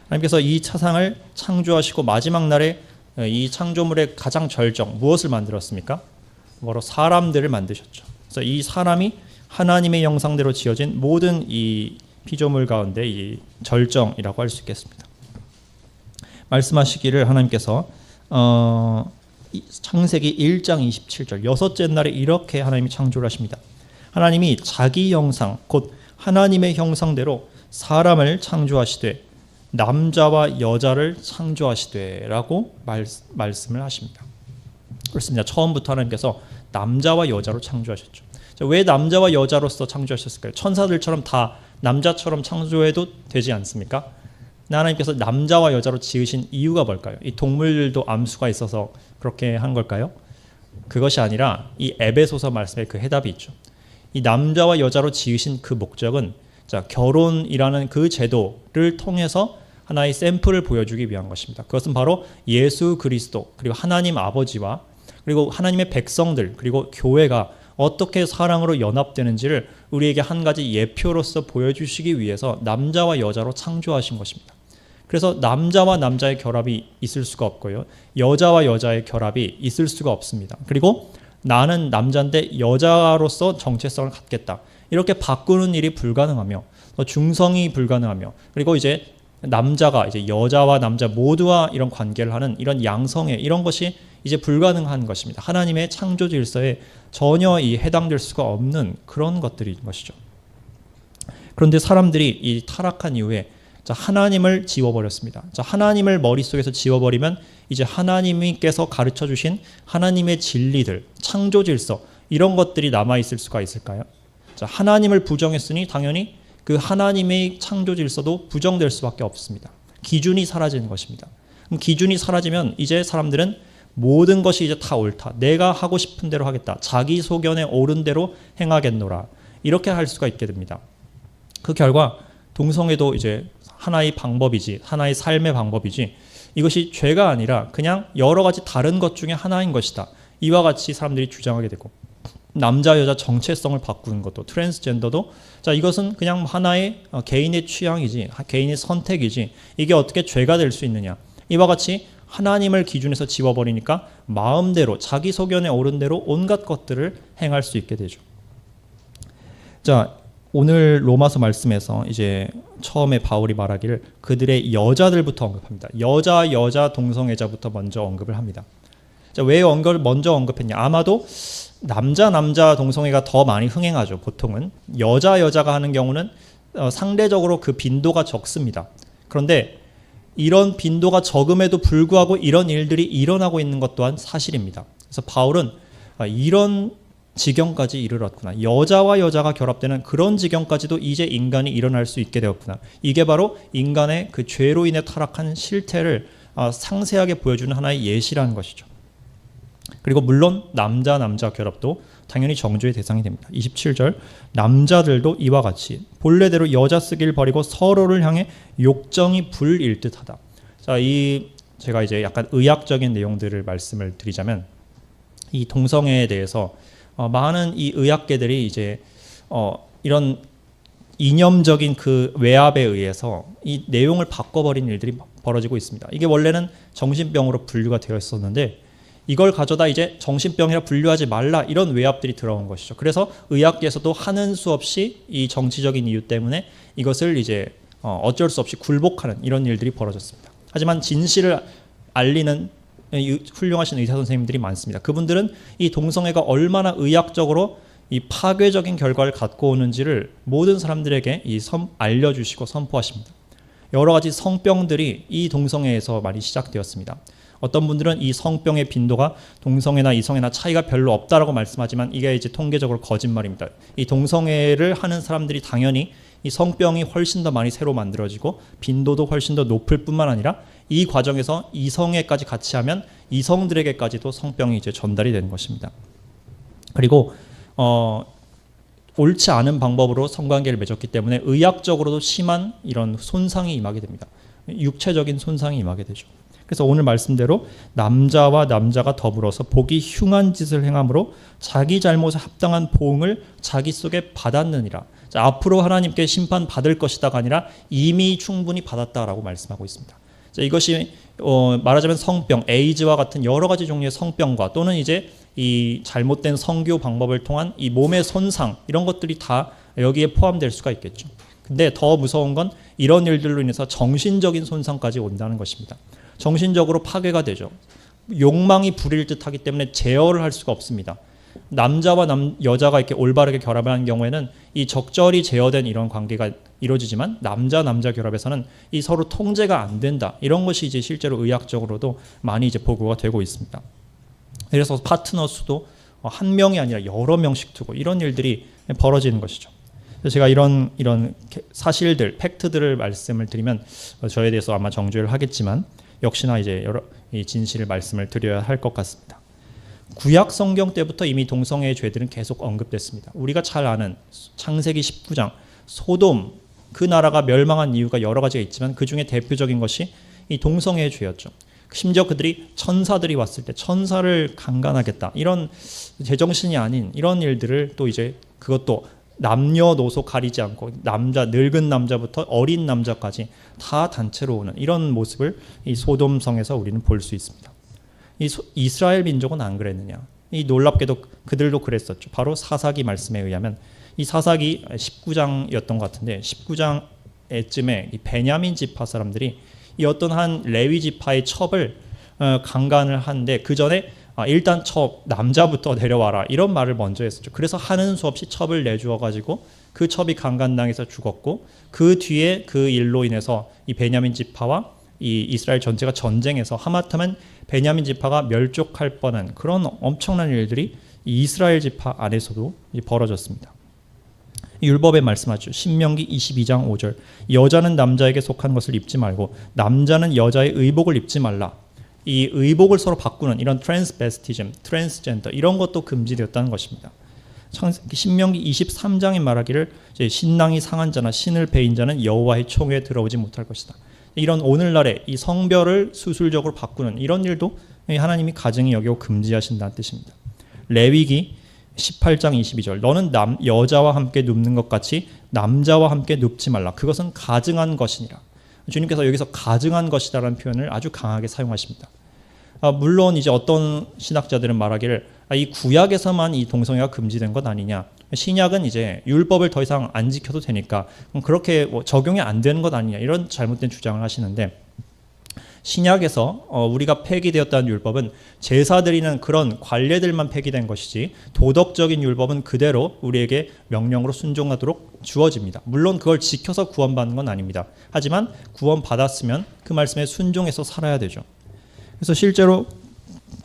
하나님께서 이 차상을 창조하시고 마지막 날에 이 창조물의 가장 절정 무엇을 만들었습니까? 바로 사람들을 만드셨죠. 그래서 이 사람이 하나님의 형상대로 지어진 모든 이 피조물 가운데 이 절정이라고 할 수 있겠습니다. 말씀하시기를 하나님께서 창세기 1장 27절 여섯째 날에 이렇게 하나님이 창조를 하십니다. 하나님이 자기 형상 곧 하나님의 형상대로 사람을 창조하시되 남자와 여자를 창조하시되 라고 말씀을 하십니다. 그렇습니다. 처음부터 하나님께서 남자와 여자로 창조하셨죠. 왜 남자와 여자로서 창조하셨을까요? 천사들처럼 다 남자처럼 창조해도 되지 않습니까? 하나님께서 남자와 여자로 지으신 이유가 뭘까요? 이 동물들도 암수가 있어서 그렇게 한 걸까요? 그것이 아니라 이 에베소서 말씀에 그 해답이 있죠. 이 남자와 여자로 지으신 그 목적은 자, 결혼이라는 그 제도를 통해서 하나의 샘플을 보여주기 위한 것입니다. 그것은 바로 예수 그리스도 그리고 하나님 아버지와 그리고 하나님의 백성들 그리고 교회가 어떻게 사랑으로 연합되는지를 우리에게 한 가지 예표로서 보여주시기 위해서 남자와 여자로 창조하신 것입니다. 그래서 남자와 남자의 결합이 있을 수가 없고요. 여자와 여자의 결합이 있을 수가 없습니다. 그리고 나는 남자인데 여자로서 정체성을 갖겠다. 이렇게 바꾸는 일이 불가능하며 또 중성이 불가능하며 그리고 이제 남자가 이제 여자와 남자 모두와 이런 관계를 하는 이런 양성애 이런 것이 이제 불가능한 것입니다. 하나님의 창조 질서에 전혀 해당될 수가 없는 그런 것들인 것이죠. 그런데 사람들이 이 타락한 이후에 하나님을 지워버렸습니다. 하나님을 머릿속에서 지워버리면 이제 하나님께서 가르쳐 주신 하나님의 진리들, 창조 질서 이런 것들이 남아있을 수가 있을까요? 자, 하나님을 부정했으니 당연히 그 하나님의 창조 질서도 부정될 수밖에 없습니다. 기준이 사라지는 것입니다. 그럼 기준이 사라지면 이제 사람들은 모든 것이 이제 다 옳다. 내가 하고 싶은 대로 하겠다. 자기 소견에 옳은 대로 행하겠노라. 이렇게 할 수가 있게 됩니다. 그 결과 동성애도 이제 하나의 방법이지, 하나의 삶의 방법이지, 이것이 죄가 아니라 그냥 여러 가지 다른 것 중에 하나인 것이다. 이와 같이 사람들이 주장하게 되고, 남자 여자 정체성을 바꾸는 것도, 트랜스젠더도, 자, 이것은 그냥 하나의 개인의 취향이지, 개인의 선택이지, 이게 어떻게 죄가 될 수 있느냐. 이와 같이 하나님을 기준에서 지워버리니까 마음대로 자기 소견에 옳은 대로 온갖 것들을 행할 수 있게 되죠. 자, 오늘 로마서 말씀에서 이제 처음에 바울이 말하기를 그들의 여자들부터 언급합니다. 여자 동성애자부터 먼저 언급을 합니다. 자, 왜 먼저 언급했냐? 아마도 남자 동성애가 더 많이 흥행하죠. 보통은 여자가 하는 경우는 상대적으로 그 빈도가 적습니다. 그런데 이런 빈도가 적음에도 불구하고 이런 일들이 일어나고 있는 것 또한 사실입니다. 그래서 바울은 이런 지경까지 이르렀구나. 여자와 여자가 결합되는 그런 지경까지도 이제 인간이 일어날 수 있게 되었구나. 이게 바로 인간의 그 죄로 인해 타락한 실태를 상세하게 보여주는 하나의 예시라는 것이죠. 그리고 물론 남자 결합도 당연히 정죄의 대상이 됩니다. 27절, 남자들도 이와 같이 본래대로 여자 쓰기를 버리고 서로를 향해 욕정이 불일 듯하다. 자, 제가 이제 약간 의학적인 내용들을 말씀을 드리자면, 이 동성애에 대해서 많은 이 의학계들이 이제 이런 이념적인 그 외압에 의해서 이 내용을 바꿔버린 일들이 벌어지고 있습니다. 이게 원래는 정신병으로 분류가 되어 있었는데, 이걸 가져다 이제 정신병이라 분류하지 말라, 이런 외압들이 들어온 것이죠. 그래서 의학계에서도 하는 수 없이 이 정치적인 이유 때문에 이것을 이제 어쩔 수 없이 굴복하는 이런 일들이 벌어졌습니다. 하지만 진실을 알리는 훌륭하신 의사 선생님들이 많습니다. 그분들은 이 동성애가 얼마나 의학적으로 이 파괴적인 결과를 갖고 오는지를 모든 사람들에게 알려주시고 선포하십니다. 여러 가지 성병들이 이 동성애에서 많이 시작되었습니다. 어떤 분들은 이 성병의 빈도가 동성애나 이성애나 차이가 별로 없다라고 말씀하지만 이게 이제 통계적으로 거짓말입니다. 이 동성애를 하는 사람들이 당연히 이 성병이 훨씬 더 많이 새로 만들어지고 빈도도 훨씬 더 높을 뿐만 아니라 이 과정에서 이성애까지 같이 하면 이성들에게까지도 성병이 이제 전달이 되는 것입니다. 그리고 옳지 않은 방법으로 성관계를 맺었기 때문에 의학적으로도 심한 이런 손상이 임하게 됩니다. 육체적인 손상이 임하게 되죠. 그래서 오늘 말씀대로 남자와 남자가 더불어서 보기 흉한 짓을 행함으로 자기 잘못에 합당한 보응을 자기 속에 받았느니라. 자, 앞으로 하나님께 심판받을 것이다가 아니라 이미 충분히 받았다라고 말씀하고 있습니다. 자, 이것이 말하자면 성병, 에이즈와 같은 여러 가지 종류의 성병과 또는 이제 이 잘못된 성교 방법을 통한 이 몸의 손상, 이런 것들이 다 여기에 포함될 수가 있겠죠. 근데 더 무서운 건 이런 일들로 인해서 정신적인 손상까지 온다는 것입니다. 정신적으로 파괴가 되죠. 욕망이 불일 듯하기 때문에 제어를 할 수가 없습니다. 남자와 여자가 이렇게 올바르게 결합하는 경우에는 이 적절히 제어된 이런 관계가 이루어지지만 남자 결합에서는 이 서로 통제가 안 된다. 이런 것이 이제 실제로 의학적으로도 많이 이제 보고가 되고 있습니다. 그래서 파트너 수도 한 명이 아니라 여러 명씩 두고 이런 일들이 벌어지는 것이죠. 그래서 제가 이런 사실들, 팩트들을 말씀을 드리면 저에 대해서 아마 정죄를 하겠지만 역시나 이제 여러 이 진실을 말씀을 드려야 할 것 같습니다. 구약 성경 때부터 이미 동성애의 죄들은 계속 언급됐습니다. 우리가 잘 아는 창세기 19장 소돔, 그 나라가 멸망한 이유가 여러 가지가 있지만 그 중에 대표적인 것이 이 동성애의 죄였죠. 심지어 그들이 천사들이 왔을 때 천사를 강간하겠다, 이런 제정신이 아닌 이런 일들을 또 이제 그것도 남녀노소 가리지 않고 늙은 남자부터 어린 남자까지 다 단체로 오는 이런 모습을 이 소돔성에서 우리는 볼 수 있습니다. 이스라엘 민족은 안 그랬느냐? 이 놀랍게도 그들도 그랬었죠. 바로 사사기 말씀에 의하면 이 사사기 19장이었던 것 같은데 19장에쯤에 이 베냐민 지파 사람들이 이 어떤 한 레위 지파의 첩을 강간을 하는데 그 전에 일단 첩 남자부터 내려와라, 이런 말을 먼저 했었죠. 그래서 하는 수 없이 첩을 내주어 가지고 그 첩이 강간당해서 죽었고, 그 뒤에 그 일로 인해서 이 베냐민 지파와 이 이스라엘 전체가 전쟁에서 하마터면 베냐민 지파가 멸족할 뻔한 그런 엄청난 일들이 이 이스라엘 지파 안에서도 벌어졌습니다. 율법에 말씀하죠. 신명기 22장 5절. 여자는 남자에게 속한 것을 입지 말고 남자는 여자의 의복을 입지 말라. 이 의복을 서로 바꾸는 이런 트랜스베스티즘, 트랜스젠더 이런 것도 금지되었다는 것입니다. 신명기 23장이 말하기를 신랑이 상한 자나 신을 베인 자는 여호와의 총회에 들어오지 못할 것이다. 이런 오늘날의 이 성별을 수술적으로 바꾸는 이런 일도 하나님이 가증히 여기고 금지하신다는 뜻입니다. 레위기 18장 22절. 너는 여자와 함께 눕는 것 같이 남자와 함께 눕지 말라. 그것은 가증한 것이니라. 주님께서 여기서 가증한 것이다라는 표현을 아주 강하게 사용하십니다. 물론 이제 어떤 신학자들은 말하기를 이 구약에서만 이 동성애가 금지된 것 아니냐. 신약은 이제 율법을 더 이상 안 지켜도 되니까 그렇게 적용이 안 되는 것 아니냐. 이런 잘못된 주장을 하시는데 신약에서 우리가 폐기되었다는 율법은 제사 드리는 그런 관례들만 폐기된 것이지 도덕적인 율법은 그대로 우리에게 명령으로 순종하도록 주어집니다. 물론 그걸 지켜서 구원받는 건 아닙니다. 하지만 구원받았으면 그 말씀에 순종해서 살아야 되죠. 그래서 실제로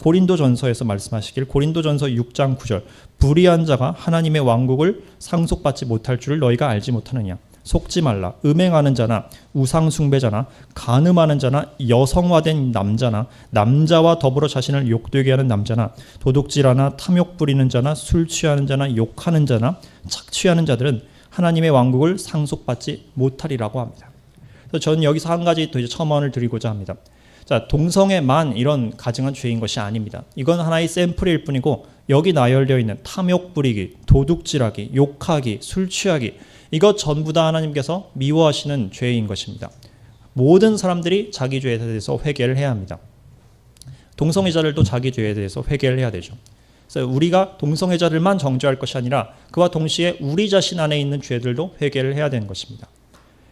고린도전서에서 말씀하시길 고린도전서 6장 9절 불의한 자가 하나님의 왕국을 상속받지 못할 줄을 너희가 알지 못하느냐. 속지 말라. 음행하는 자나 우상 숭배자나 간음하는 자나 여성화된 남자나 남자와 더불어 자신을 욕되게 하는 남자나 도둑질하나 탐욕 부리는 자나 술 취하는 자나 욕하는 자나 착취하는 자들은 하나님의 왕국을 상속받지 못하리라고 합니다. 그래서 저는 여기서 한 가지 더 이제 첨언을 드리고자 합니다. 자, 동성애만 이런 가증한 죄인 것이 아닙니다. 이건 하나의 샘플일 뿐이고 여기 나열되어 있는 탐욕 부리기, 도둑질하기, 욕하기, 술 취하기 이것 전부 다 하나님께서 미워하시는 죄인 것입니다. 모든 사람들이 자기 죄에 대해서 회개를 해야 합니다. 동성애자들도 자기 죄에 대해서 회개를 해야 되죠. 그래서 우리가 동성애자들만 정죄할 것이 아니라 그와 동시에 우리 자신 안에 있는 죄들도 회개를 해야 되는 것입니다.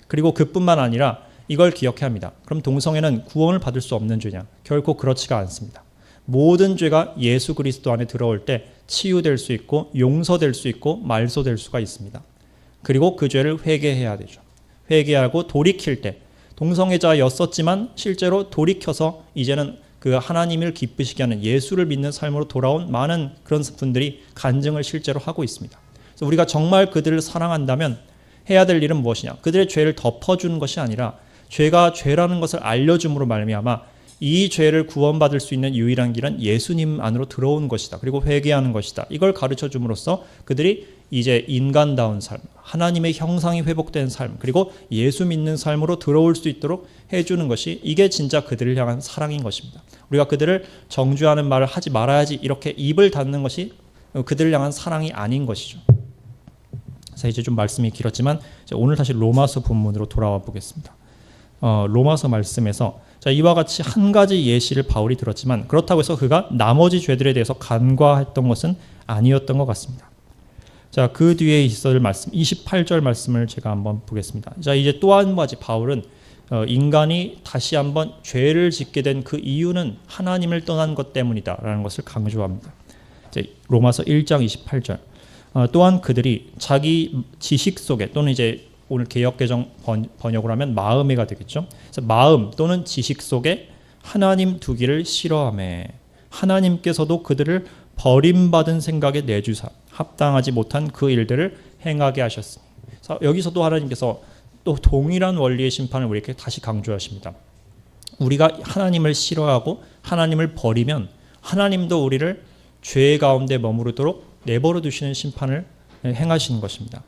그리고 그뿐만 아니라 이걸 기억해야 합니다. 그럼 동성애는 구원을 받을 수 없는 죄냐? 결코 그렇지가 않습니다. 모든 죄가 예수 그리스도 안에 들어올 때 치유될 수 있고 용서될 수 있고 말소될 수가 있습니다. 그리고 그 죄를 회개해야 되죠. 회개하고 돌이킬 때 동성애자였었지만 실제로 돌이켜서 이제는 그 하나님을 기쁘시게 하는 예수를 믿는 삶으로 돌아온 많은 그런 분들이 간증을 실제로 하고 있습니다. 그래서 우리가 정말 그들을 사랑한다면 해야 될 일은 무엇이냐? 그들의 죄를 덮어주는 것이 아니라 죄가 죄라는 것을 알려줌으로 말미암아 이 죄를 구원받을 수 있는 유일한 길은 예수님 안으로 들어오는 것이다. 그리고 회개하는 것이다. 이걸 가르쳐줌으로써 그들이 이제 인간다운 삶, 하나님의 형상이 회복된 삶, 그리고 예수 믿는 삶으로 들어올 수 있도록 해주는 것이 이게 진짜 그들을 향한 사랑인 것입니다. 우리가 그들을 정죄하는 말을 하지 말아야지 이렇게 입을 닫는 것이 그들을 향한 사랑이 아닌 것이죠. 그래서 이제 좀 말씀이 길었지만 오늘 다시 로마서 본문으로 돌아와 보겠습니다. 로마서 말씀에서 이와 같이 한 가지 예시를 바울이 들었지만 그렇다고 해서 그가 나머지 죄들에 대해서 간과했던 것은 아니었던 것 같습니다. 자, 그 뒤에 있을 말씀 28절 말씀을 제가 한번 보겠습니다. 자, 이제 또 한 가지 바울은 인간이 다시 한번 죄를 짓게 된 그 이유는 하나님을 떠난 것 때문이다라는 것을 강조합니다. 로마서 1장 28절. 또한 그들이 자기 지식 속에 또는 이제 오늘 개역개정 번역을 하면 마음에가 되겠죠. 그래서 마음 또는 지식 속에 하나님 두기를 싫어하매 하나님께서도 그들을 버림받은 생각에 내주사 합당하지 못한 그 일들을 행하게 하셨으니. 그래서 여기서도 하나님께서 또 동일한 원리의 심판을 우리에게 다시 강조하십니다. 우리가 하나님을 싫어하고 하나님을 버리면 하나님도 우리를 죄 가운데 머무르도록 내버려 두시는 심판을 행하시는 것입니다.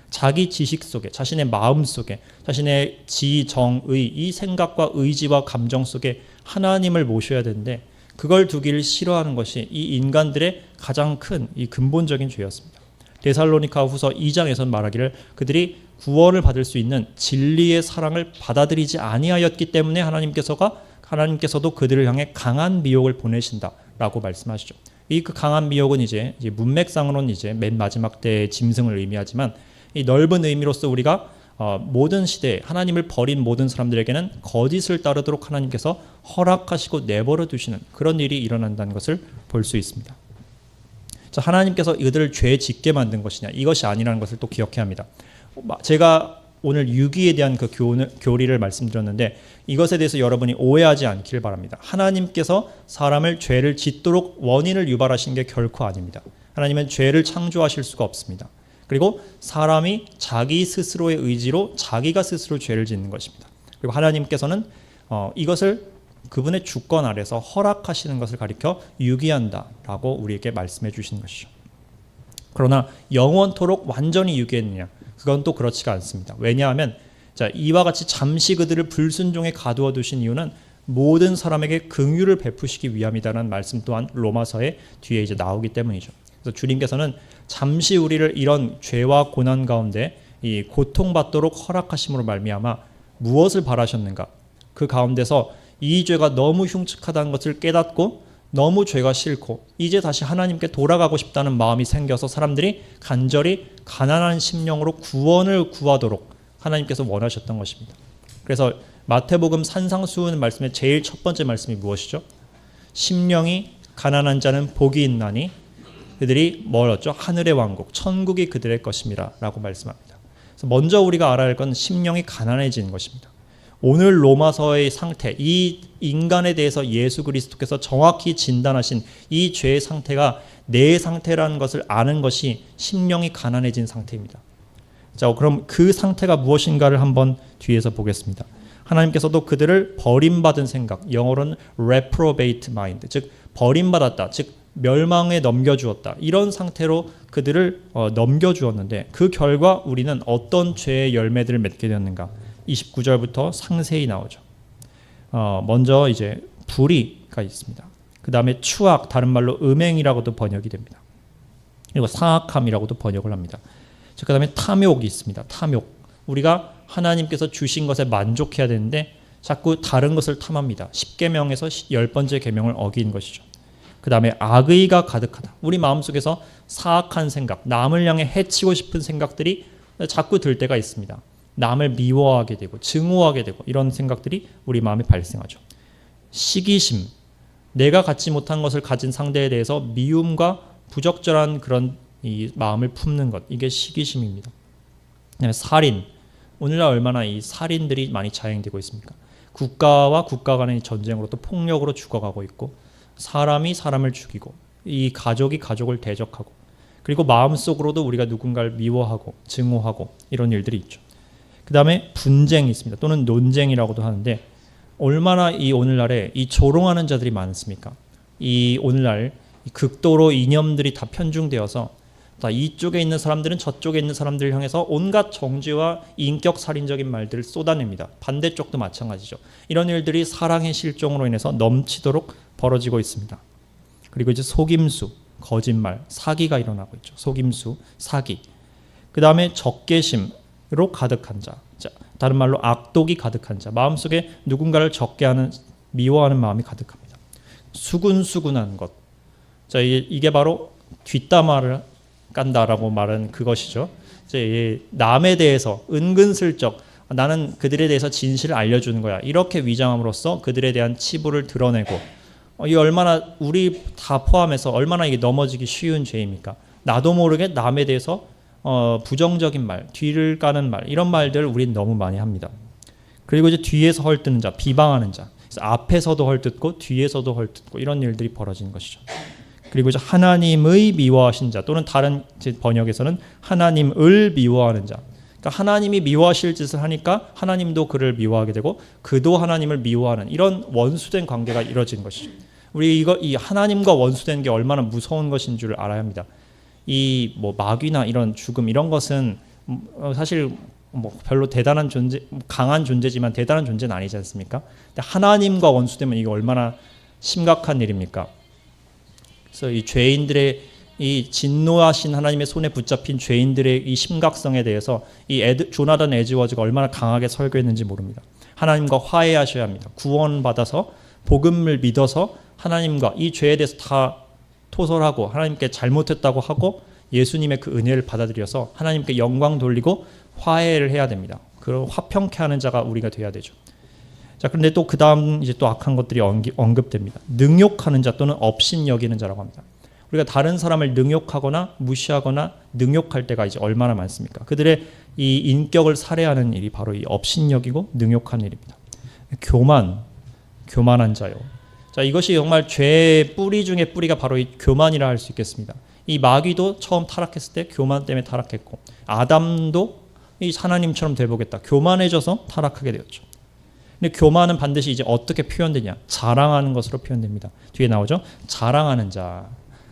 자기 지식 속에, 자신의 마음 속에, 자신의 지, 정, 의, 이 생각과 의지와 감정 속에 하나님을 모셔야 되는데 그걸 두기를 싫어하는 것이 이 인간들의 가장 큰 이 근본적인 죄였습니다. 데살로니가 후서 2장에서는 말하기를 그들이 구원을 받을 수 있는 진리의 사랑을 받아들이지 아니하였기 때문에 하나님께서도 그들을 향해 강한 미혹을 보내신다라고 말씀하시죠. 이 그 강한 미혹은 이제 문맥상으로는 이제 맨 마지막 때의 짐승을 의미하지만 이 넓은 의미로서 우리가 모든 시대에 하나님을 버린 모든 사람들에게는 거짓을 따르도록 하나님께서 허락하시고 내버려 두시는 그런 일이 일어난다는 것을 볼 수 있습니다. 자, 하나님께서 이들을 죄 짓게 만든 것이냐 이것이 아니라는 것을 또 기억해야 합니다. 제가 오늘 유기에 대한 그 교리를 말씀드렸는데 이것에 대해서 여러분이 오해하지 않기를 바랍니다. 하나님께서 사람을 죄를 짓도록 원인을 유발하신 게 결코 아닙니다. 하나님은 죄를 창조하실 수가 없습니다. 그리고 사람이 자기 스스로의 의지로 자기가 스스로 죄를 짓는 것입니다. 그리고 하나님께서는 이것을 그분의 주권 아래서 허락하시는 것을 가리켜 유기한다라고 우리에게 말씀해 주시는 것이죠. 그러나 영원토록 완전히 유기했느냐? 그건 또 그렇지가 않습니다. 왜냐하면 이와 같이 잠시 그들을 불순종에 가두어 두신 이유는 모든 사람에게 긍휼을 베푸시기 위함이다라는 말씀 또한 로마서에 뒤에 이제 나오기 때문이죠. 그래서 주님께서는 잠시 우리를 이런 죄와 고난 가운데 이 고통받도록 허락하심으로 말미암아 무엇을 바라셨는가? 그 가운데서 이 죄가 너무 흉측하다는 것을 깨닫고 너무 죄가 싫고 이제 다시 하나님께 돌아가고 싶다는 마음이 생겨서 사람들이 간절히 가난한 심령으로 구원을 구하도록 하나님께서 원하셨던 것입니다. 그래서 마태복음 산상수훈 말씀의 제일 첫 번째 말씀이 무엇이죠? 심령이 가난한 자는 복이 있나니 그들이 뭐였죠? 하늘의 왕국, 천국이 그들의 것입니다 라고 말씀합니다. 그래서 먼저 우리가 알아야 할 건 심령이 가난해지는 것입니다. 오늘 로마서의 상태, 이 인간에 대해서 예수 그리스도께서 정확히 진단하신 이 죄의 상태가 내 상태라는 것을 아는 것이 심령이 가난해진 상태입니다. 자, 그럼 그 상태가 무엇인가를 한번 뒤에서 보겠습니다. 하나님께서도 그들을 버림받은 생각, 영어로는 reprobate mind, 즉 버림받았다, 즉 멸망에 넘겨주었다, 이런 상태로 그들을 넘겨주었는데 그 결과 우리는 어떤 죄의 열매들을 맺게 되었는가? 29절부터 상세히 나오죠. 먼저 이제 불의가 있습니다. 그 다음에 추악, 다른 말로 음행이라고도 번역이 됩니다. 그리고 사악함이라고도 번역을 합니다. 그 다음에 탐욕이 있습니다. 탐욕. 우리가 하나님께서 주신 것에 만족해야 되는데 자꾸 다른 것을 탐합니다. 10계명에서 10번째 계명을 어긴 것이죠. 그 다음에 악의가 가득하다. 우리 마음속에서 사악한 생각, 남을 향해 해치고 싶은 생각들이 자꾸 들 때가 있습니다. 남을 미워하게 되고 증오하게 되고 이런 생각들이 우리 마음에 발생하죠. 시기심, 내가 갖지 못한 것을 가진 상대에 대해서 미움과 부적절한 그런 이 마음을 품는 것, 이게 시기심입니다. 그다음에 살인, 오늘날 얼마나 이 살인들이 많이 자행되고 있습니까? 국가와 국가 간의 전쟁으로 또 폭력으로 죽어가고 있고 사람이 사람을 죽이고 이 가족이 가족을 대적하고 그리고 마음속으로도 우리가 누군가를 미워하고 증오하고 이런 일들이 있죠. 그 다음에 분쟁이 있습니다. 또는 논쟁이라고도 하는데 얼마나 이 오늘날에 이 조롱하는 자들이 많습니까? 이 오늘날 극도로 이념들이 다 편중되어서 다 이쪽에 있는 사람들은 저쪽에 있는 사람들을 향해서 온갖 정죄와 인격 살인적인 말들을 쏟아냅니다. 반대쪽도 마찬가지죠. 이런 일들이 사랑의 실종으로 인해서 넘치도록 벌어지고 있습니다. 그리고 이제 속임수, 거짓말, 사기가 일어나고 있죠. 속임수, 사기. 그 다음에 적개심으로 가득한 자. 자, 다른 말로 악독이 가득한 자. 마음속에 누군가를 적게 하는, 미워하는 마음이 가득합니다. 수군수군한 것. 자, 이게 바로 뒷담화를 깐다라고 말은 그것이죠. 이제 남에 대해서 은근슬쩍 나는 그들에 대해서 진실을 알려주는 거야. 이렇게 위장함으로써 그들에 대한 치부를 드러내고 이 얼마나 우리 다 포함해서 얼마나 이게 넘어지기 쉬운 죄입니까? 나도 모르게 남에 대해서 부정적인 말, 뒤를 까는 말 이런 말들을 우린 너무 많이 합니다. 그리고 이제 뒤에서 헐뜯는 자, 비방하는 자. 그래서 앞에서도 헐뜯고 뒤에서도 헐뜯고 이런 일들이 벌어지는 것이죠. 그리고 이제 하나님의 미워하신 자 또는 다른 번역에서는 하나님을 미워하는 자. 그러니까 하나님이 미워하실 짓을 하니까 하나님도 그를 미워하게 되고 그도 하나님을 미워하는 이런 원수된 관계가 이루어진 것이죠. 우리 이 하나님과 원수된 게 얼마나 무서운 것인 줄 알아야 합니다. 이 뭐 마귀나 이런 죽음 이런 것은 사실 뭐 별로 대단한 존재, 강한 존재지만 대단한 존재는 아니지 않습니까? 근데 하나님과 원수되면 이게 얼마나 심각한 일입니까? 그래서 이 죄인들의 이 진노하신 하나님의 손에 붙잡힌 죄인들의 이 심각성에 대해서 이 조나단 에즈워즈가 얼마나 강하게 설교했는지 모릅니다. 하나님과 화해하셔야 합니다. 구원받아서 복음을 믿어서 하나님과 이 죄에 대해서 다 토설하고 하나님께 잘못했다고 하고 예수님의 그 은혜를 받아들여서 하나님께 영광 돌리고 화해를 해야 됩니다. 그런 화평케 하는 자가 우리가 돼야 되죠. 자, 그런데 또 그 다음 이제 또 악한 것들이 언급됩니다. 능욕하는 자 또는 업신여기는 자라고 합니다. 우리가 다른 사람을 능욕하거나 무시하거나 능욕할 때가 이제 얼마나 많습니까? 그들의 이 인격을 살해하는 일이 바로 이 업신여기고 능욕하는 일입니다. 교만한 자요. 자, 이것이 정말 죄의 뿌리 중에 뿌리가 바로 이 교만이라 할 수 있겠습니다. 이 마귀도 처음 타락했을 때 교만 때문에 타락했고, 아담도 이 하나님처럼 되보겠다 교만해져서 타락하게 되었죠. 근데 교만은 반드시 이제 어떻게 표현되냐? 자랑하는 것으로 표현됩니다. 뒤에 나오죠? 자랑하는 자.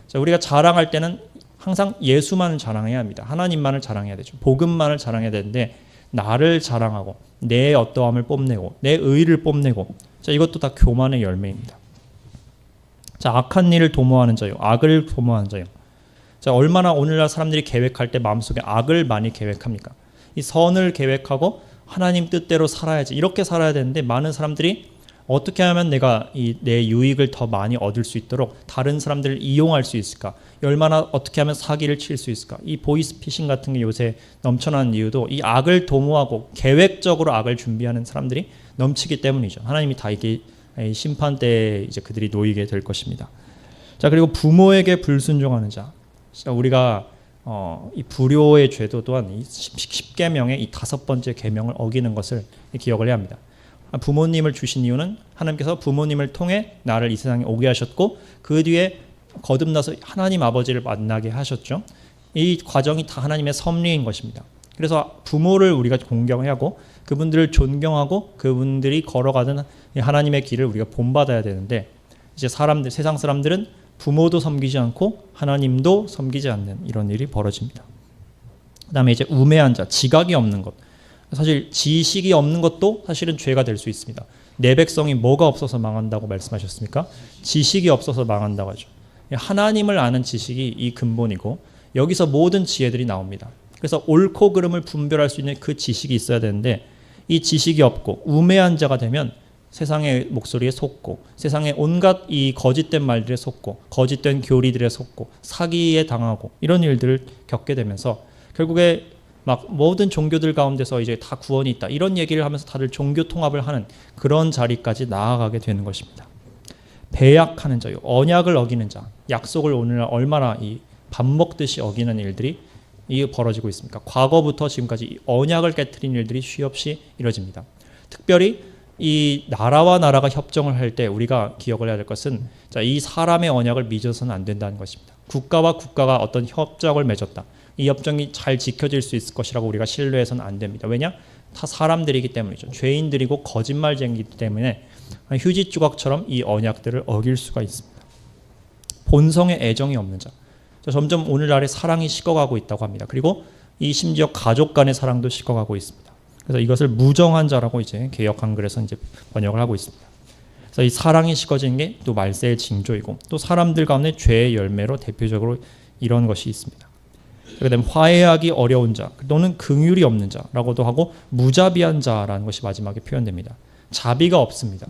자, 우리가 자랑할 때는 항상 예수만을 자랑해야 합니다. 하나님만을 자랑해야 되죠. 복음만을 자랑해야 되는데, 나를 자랑하고 내 어떠함을 뽐내고 내 의를 뽐내고, 자, 이것도 다 교만의 열매입니다. 자, 악한 일을 도모하는 자요, 악을 도모하는 자요. 자, 얼마나 오늘날 사람들이 계획할 때 마음속에 악을 많이 계획합니까? 이 선을 계획하고 하나님 뜻대로 살아야지, 이렇게 살아야 되는데, 많은 사람들이 어떻게 하면 내가 내 유익을 더 많이 얻을 수 있도록 다른 사람들을 이용할 수 있을까? 얼마나 어떻게 하면 사기를 칠 수 있을까? 이 보이스피싱 같은 게 요새 넘쳐나는 이유도 이 악을 도모하고 계획적으로 악을 준비하는 사람들이 넘치기 때문이죠. 하나님이 다 이게 심판 때 이제 그들이 놓이게 될 것입니다. 자, 그리고 부모에게 불순종하는 자. 자, 우리가 이 불효의 죄도 또한 이 10계명의 이 5번째 계명을 어기는 것을 기억을 해야 합니다. 부모님을 주신 이유는 하나님께서 부모님을 통해 나를 이 세상에 오게 하셨고, 그 뒤에 거듭나서 하나님 아버지를 만나게 하셨죠. 이 과정이 다 하나님의 섭리인 것입니다. 그래서 부모를 우리가 공경해야 하고, 그분들을 존경하고, 그분들이 걸어가는 하나님의 길을 우리가 본받아야 되는데, 이제 세상 사람들은 부모도 섬기지 않고 하나님도 섬기지 않는 이런 일이 벌어집니다. 그다음에 이제 우매한 자, 지각이 없는 것. 사실 지식이 없는 것도 사실은 죄가 될 수 있습니다. 내 백성이 뭐가 없어서 망한다고 말씀하셨습니까? 지식이 없어서 망한다고 하죠. 하나님을 아는 지식이 이 근본이고, 여기서 모든 지혜들이 나옵니다. 그래서 옳고 그름을 분별할 수 있는 그 지식이 있어야 되는데, 이 지식이 없고 우매한 자가 되면 세상의 목소리에 속고, 세상의 온갖 이 거짓된 말들에 속고, 거짓된 교리들에 속고, 사기에 당하고, 이런 일들을 겪게 되면서 결국에 막 모든 종교들 가운데서 이제 다 구원이 있다, 이런 얘기를 하면서 다들 종교 통합을 하는 그런 자리까지 나아가게 되는 것입니다. 배약하는 자요, 언약을 어기는 자. 약속을 오늘날 얼마나 이 밥 먹듯이 어기는 일들이 벌어지고 있습니까? 과거부터 지금까지 언약을 깨트린 일들이 쉬없이 이뤄집니다. 특별히 이 나라와 나라가 협정을 할 때 우리가 기억을 해야 될 것은, 자, 이 사람의 언약을 믿어서는 안 된다는 것입니다. 국가와 국가가 어떤 협정을 맺었다, 이 협정이 잘 지켜질 수 있을 것이라고 우리가 신뢰해서는 안 됩니다. 왜냐? 다 사람들이기 때문이죠. 죄인들이고 거짓말쟁이기 때문에 휴지 조각처럼 이 언약들을 어길 수가 있습니다. 본성에 애정이 없는 자. 점점 오늘날의 사랑이 식어가고 있다고 합니다. 그리고 이 심지어 가족 간의 사랑도 식어가고 있습니다. 그래서 이것을 무정한 자라고 이제 개역 한글에서 이제 번역을 하고 있습니다. 그래서 이 사랑이 식어지는 게 또 말세의 징조이고, 또 사람들 가운데 죄의 열매로 대표적으로 이런 것이 있습니다. 그다음에 화해하기 어려운 자, 또는 긍휼이 없는 자라고도 하고, 무자비한 자라는 것이 마지막에 표현됩니다. 자비가 없습니다.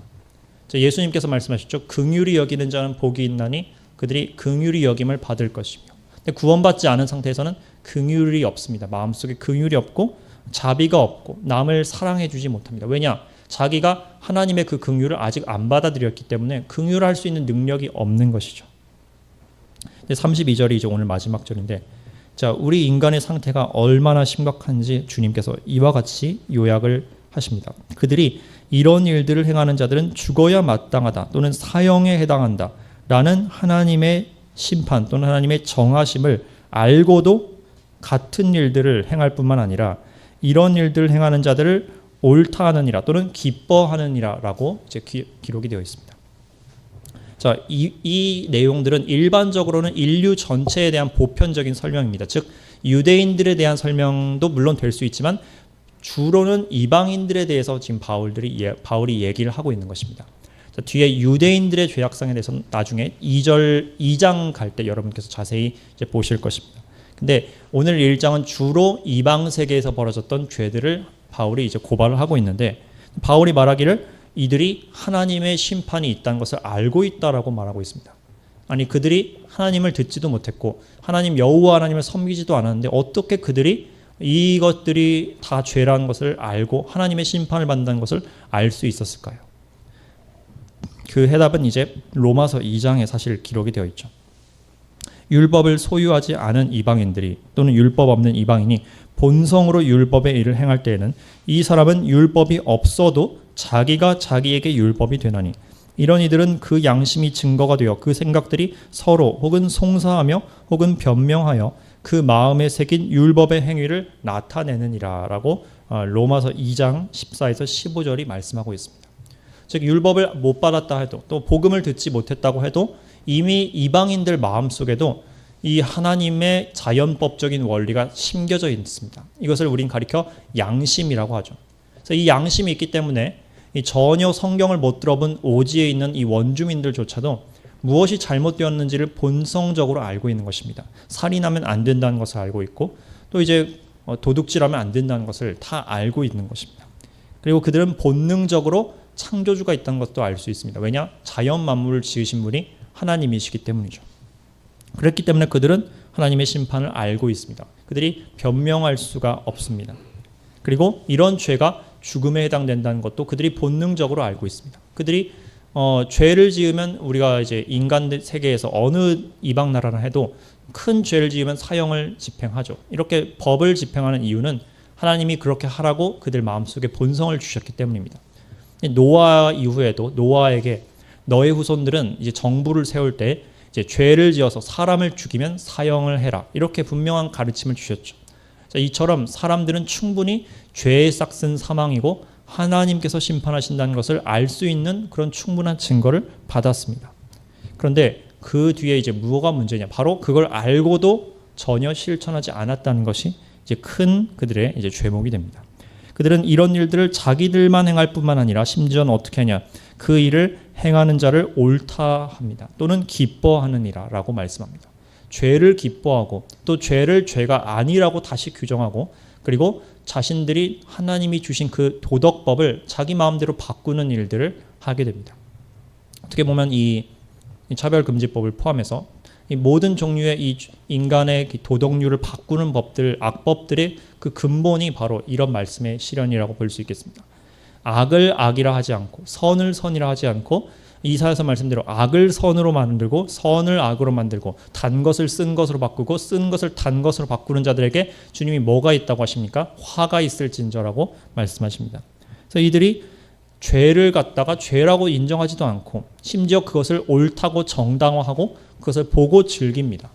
예수님께서 말씀하셨죠. 긍휼히 여기는 자는 복이 있나니 그들이 긍휼히 여김을 받을 것이며. 근데 구원받지 않은 상태에서는 긍휼이 없습니다. 마음속에 긍휼이 없고 자비가 없고 남을 사랑해 주지 못합니다. 왜냐? 자기가 하나님의 그 긍휼을 아직 안 받아들였기 때문에 긍휼할 수 있는 능력이 없는 것이죠. 32절이 이제 오늘 마지막 절인데, 자, 우리 인간의 상태가 얼마나 심각한지 주님께서 이와 같이 요약을 하십니다. 그들이 이런 일들을 행하는 자들은 죽어야 마땅하다, 또는 사형에 해당한다 라는 하나님의 심판 또는 하나님의 정하심을 알고도 같은 일들을 행할 뿐만 아니라 이런 일들을 행하는 자들을 옳다 하느니라 또는 기뻐하느니라 라고 이제 기록이 되어 있습니다. 자, 이 내용들은 일반적으로는 인류 전체에 대한 보편적인 설명입니다. 즉 유대인들에 대한 설명도 물론 될 수 있지만 주로는 이방인들에 대해서 지금 바울이 얘기를 하고 있는 것입니다. 자, 뒤에 유대인들의 죄악상에 대해서는 나중에 2장 갈 때 여러분께서 자세히 이제 보실 것입니다. 근데 오늘 1장은 주로 이방 세계에서 벌어졌던 죄들을 바울이 이제 고발을 하고 있는데, 바울이 말하기를 이들이 하나님의 심판이 있다는 것을 알고 있다라고 말하고 있습니다. 아니, 그들이 하나님을 듣지도 못했고 하나님 여호와 하나님을 섬기지도 않았는데 어떻게 그들이 이것들이 다 죄라는 것을 알고 하나님의 심판을 받는다는 것을 알 수 있었을까요? 그 해답은 이제 로마서 2장에 사실 기록이 되어 있죠. 율법을 소유하지 않은 이방인들이 또는 율법 없는 이방인이 본성으로 율법의 일을 행할 때에는 이 사람은 율법이 없어도 자기가 자기에게 율법이 되나니 이런 이들은 그 양심이 증거가 되어 그 생각들이 서로 혹은 송사하며 혹은 변명하여 그 마음에 새긴 율법의 행위를 나타내느니라라고 로마서 2장 14에서 15절이 말씀하고 있습니다. 즉 율법을 못 받았다 해도 또 복음을 듣지 못했다고 해도 이미 이방인들 마음속에도 이 하나님의 자연법적인 원리가 심겨져 있습니다. 이것을 우린 가리켜 양심이라고 하죠. 그래서 이 양심이 있기 때문에 이 전혀 성경을 못 들어본 오지에 있는 이 원주민들조차도 무엇이 잘못되었는지를 본성적으로 알고 있는 것입니다. 살인하면 안 된다는 것을 알고 있고 또 이제 도둑질하면 안 된다는 것을 다 알고 있는 것입니다. 그리고 그들은 본능적으로 창조주가 있다는 것도 알 수 있습니다. 왜냐? 자연 만물을 지으신 분이 하나님이시기 때문이죠. 그렇기 때문에 그들은 하나님의 심판을 알고 있습니다. 그들이 변명할 수가 없습니다. 그리고 이런 죄가 죽음에 해당된다는 것도 그들이 본능적으로 알고 있습니다. 그들이 죄를 지으면 우리가 이제 인간 세계에서 어느 이방 나라나 해도 큰 죄를 지으면 사형을 집행하죠. 이렇게 법을 집행하는 이유는 하나님이 그렇게 하라고 그들 마음속에 본성을 주셨기 때문입니다. 노아 이후에도 노아에게 너의 후손들은 이제 정부를 세울 때 이제 죄를 지어서 사람을 죽이면 사형을 해라. 이렇게 분명한 가르침을 주셨죠. 자, 이처럼 사람들은 충분히 죄의 싹은 사망이고 하나님께서 심판하신다는 것을 알 수 있는 그런 충분한 증거를 받았습니다. 그런데 그 뒤에 이제 뭐가 문제냐? 바로 그걸 알고도 전혀 실천하지 않았다는 것이 이제 큰 그들의 이제 죄목이 됩니다. 그들은 이런 일들을 자기들만 행할 뿐만 아니라 심지어는 어떻게 하냐? 그 일을 행하는 자를 옳다 합니다. 또는 기뻐하느니라라고 말씀합니다. 죄를 기뻐하고 또 죄를 죄가 아니라고 다시 규정하고 그리고 자신들이 하나님이 주신 그 도덕법을 자기 마음대로 바꾸는 일들을 하게 됩니다. 어떻게 보면 이 차별금지법을 포함해서 이 모든 종류의 이 인간의 도덕률을 바꾸는 법들, 악법들의 그 근본이 바로 이런 말씀의 실현이라고 볼 수 있겠습니다. 악을 악이라 하지 않고 선을 선이라 하지 않고 이사야서 말씀대로 악을 선으로 만들고 선을 악으로 만들고 단 것을 쓴 것으로 바꾸고 쓴 것을 단 것으로 바꾸는 자들에게 주님이 뭐가 있다고 하십니까? 화가 있을진저라고 말씀하십니다. 그래서 이들이 죄를 갖다가 죄라고 인정하지도 않고 심지어 그것을 옳다고 정당화하고 그것을 보고 즐깁니다.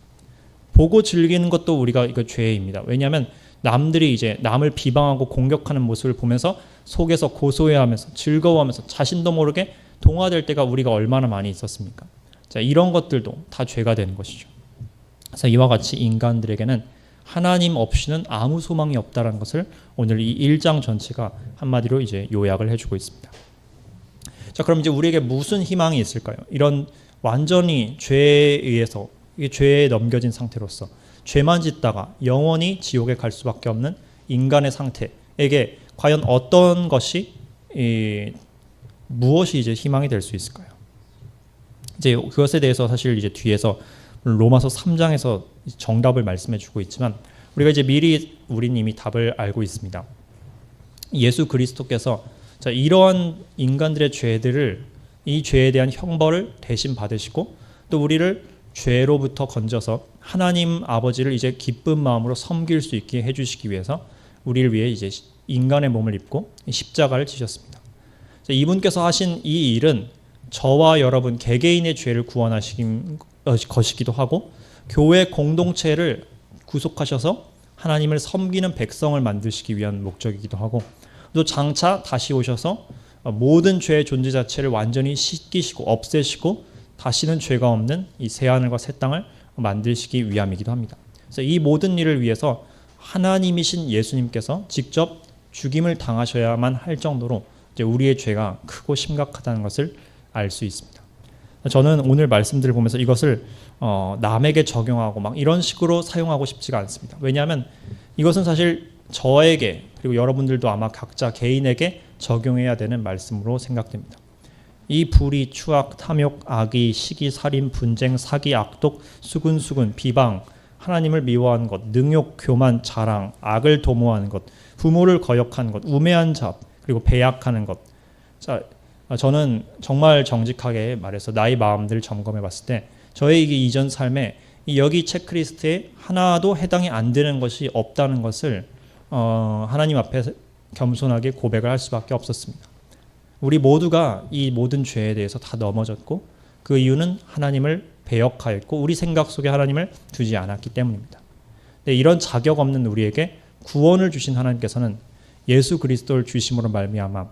보고 즐기는 것도 우리가 이거 죄입니다. 왜냐하면 남들이 이제 남을 비방하고 공격하는 모습을 보면서 속에서 고소해하면서 즐거워하면서 자신도 모르게 동화될 때가 우리가 얼마나 많이 있었습니까? 자, 이런 것들도 다 죄가 되는 것이죠. 그래서 이와 같이 인간들에게는 하나님 없이는 아무 소망이 없다는 것을 오늘 이 1장 전체가 한마디로 이제 요약을 해주고 있습니다. 자, 그럼 이제 우리에게 무슨 희망이 있을까요? 이런 완전히 죄에 의해서 죄에 넘겨진 상태로서 죄만 짓다가 영원히 지옥에 갈 수밖에 없는 인간의 상태에게 과연 어떤 것이 무엇이 이제 희망이 될 수 있을까요? 이제 그것에 대해서 사실 이제 뒤에서 로마서 3장에서 정답을 말씀해 주고 있지만 우리가 이제 미리 우린 이미 답을 알고 있습니다. 예수 그리스도께서 자, 이러한 인간들의 죄들을 이 죄에 대한 형벌을 대신 받으시고 또 우리를 죄로부터 건져서 하나님 아버지를 이제 기쁜 마음으로 섬길 수 있게 해주시기 위해서 우리를 위해 이제 인간의 몸을 입고 십자가를 지셨습니다. 자, 이분께서 하신 이 일은 저와 여러분 개개인의 죄를 구원하신 것이기도 하고 교회 공동체를 구속하셔서 하나님을 섬기는 백성을 만드시기 위한 목적이기도 하고 또 장차 다시 오셔서 모든 죄의 존재 자체를 완전히 씻기시고 없애시고 다시는 죄가 없는 이 새하늘과 새 땅을 만드시기 위함이기도 합니다. 그래서 이 모든 일을 위해서 하나님이신 예수님께서 직접 죽임을 당하셔야만 할 정도로 이제 우리의 죄가 크고 심각하다는 것을 알 수 있습니다. 저는 오늘 말씀들을 보면서 이것을 남에게 적용하고 막 이런 식으로 사용하고 싶지가 않습니다. 왜냐하면 이것은 사실 저에게 그리고 여러분들도 아마 각자 개인에게 적용해야 되는 말씀으로 생각됩니다. 이 불의, 추악, 탐욕, 악의, 시기, 살인, 분쟁, 사기, 악독, 수근수근, 비방, 하나님을 미워하는 것, 능욕, 교만, 자랑, 악을 도모하는 것, 부모를 거역하는 것, 우매한 잡, 그리고 배약하는 것. 자, 저는 정말 정직하게 말해서 나의 마음들을 점검해 봤을 때 저의 이전 삶에 여기 체크리스트에 하나도 해당이 안 되는 것이 없다는 것을 하나님 앞에 겸손하게 고백을 할 수밖에 없었습니다. 우리 모두가 이 모든 죄에 대해서 다 넘어졌고 그 이유는 하나님을 배역하였고 우리 생각 속에 하나님을 두지 않았기 때문입니다. 근데 이런 자격 없는 우리에게 구원을 주신 하나님께서는 예수 그리스도를 주심으로 말미암아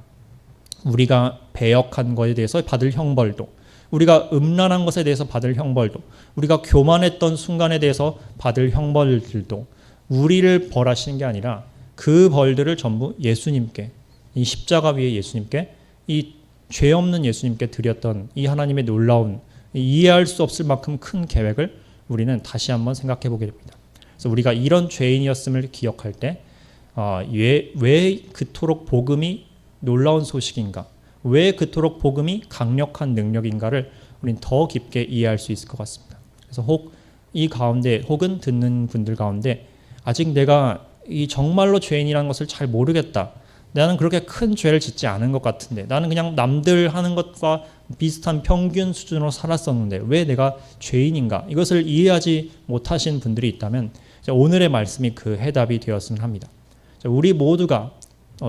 우리가 배역한 것에 대해서 받을 형벌도, 우리가 음란한 것에 대해서 받을 형벌도, 우리가 교만했던 순간에 대해서 받을 형벌들도 우리를 벌하시는 게 아니라 그 벌들을 전부 예수님께, 이 십자가 위에 예수님께, 이 죄 없는 예수님께 드렸던 이 하나님의 놀라운, 이해할 수 없을 만큼 큰 계획을 우리는 다시 한번 생각해 보게 됩니다. 그래서 우리가 이런 죄인이었음을 기억할 때 왜 그토록 복음이 놀라운 소식인가, 왜 그토록 복음이 강력한 능력인가를 우리는 더 깊게 이해할 수 있을 것 같습니다. 그래서 이 가운데 혹은 듣는 분들 가운데 아직 내가 이 정말로 죄인이라는 것을 잘 모르겠다, 나는 그렇게 큰 죄를 짓지 않은 것 같은데, 나는 그냥 남들 하는 것과 비슷한 평균 수준으로 살았었는데 왜 내가 죄인인가, 이것을 이해하지 못하신 분들이 있다면 오늘의 말씀이 그 해답이 되었으면 합니다. 우리 모두가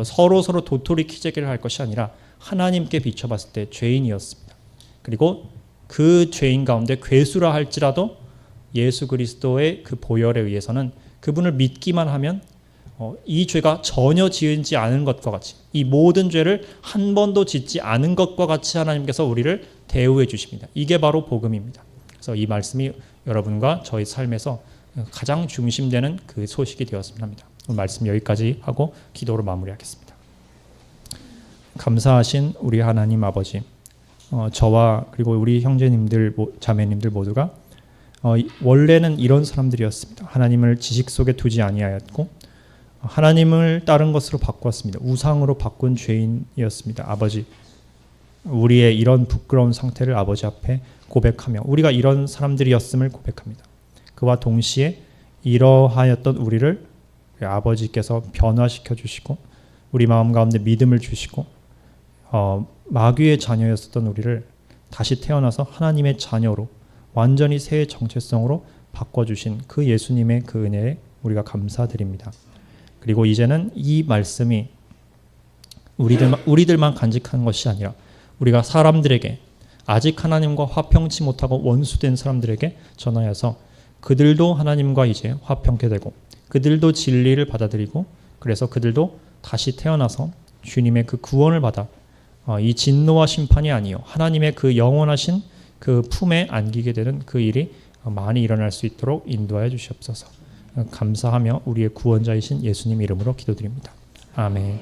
서로 도토리 키재기를 할 것이 아니라 하나님께 비춰봤을 때 죄인이었습니다. 그리고 그 죄인 가운데 괴수라 할지라도 예수 그리스도의 그 보혈에 의해서는 그분을 믿기만 하면 이 죄가 전혀 지은지 않은 것과 같이, 이 모든 죄를 한 번도 짓지 않은 것과 같이 하나님께서 우리를 대우해 주십니다. 이게 바로 복음입니다. 그래서 이 말씀이 여러분과 저희 삶에서 가장 중심되는 그 소식이 되었으면 합니다. 오늘 말씀 여기까지 하고 기도로 마무리하겠습니다. 감사하신 우리 하나님 아버지, 저와 그리고 우리 형제님들, 자매님들 모두가 원래는 이런 사람들이었습니다. 하나님을 지식 속에 두지 아니하였고 하나님을 다른 것으로 바꾸었습니다. 우상으로 바꾼 죄인이었습니다. 아버지, 우리의 이런 부끄러운 상태를 아버지 앞에 고백하며 우리가 이런 사람들이었음을 고백합니다. 그와 동시에 이러하였던 우리를 아버지께서 변화시켜 주시고 우리 마음 가운데 믿음을 주시고 마귀의 자녀였었던 우리를 다시 태어나서 하나님의 자녀로 완전히 새 정체성으로 바꿔주신 그 예수님의 그 은혜에 우리가 감사드립니다. 그리고 이제는 이 말씀이 우리들만 간직하는 것이 아니라 우리가 사람들에게, 아직 하나님과 화평치 못하고 원수된 사람들에게 전하여서 그들도 하나님과 이제 화평케 되고 그들도 진리를 받아들이고 그래서 그들도 다시 태어나서 주님의 그 구원을 받아 이 진노와 심판이 아니요 하나님의 그 영원하신 그 품에 안기게 되는 그 일이 많이 일어날 수 있도록 인도하여 주시옵소서. 감사하며 우리의 구원자이신 예수님 이름으로 기도드립니다. 아멘.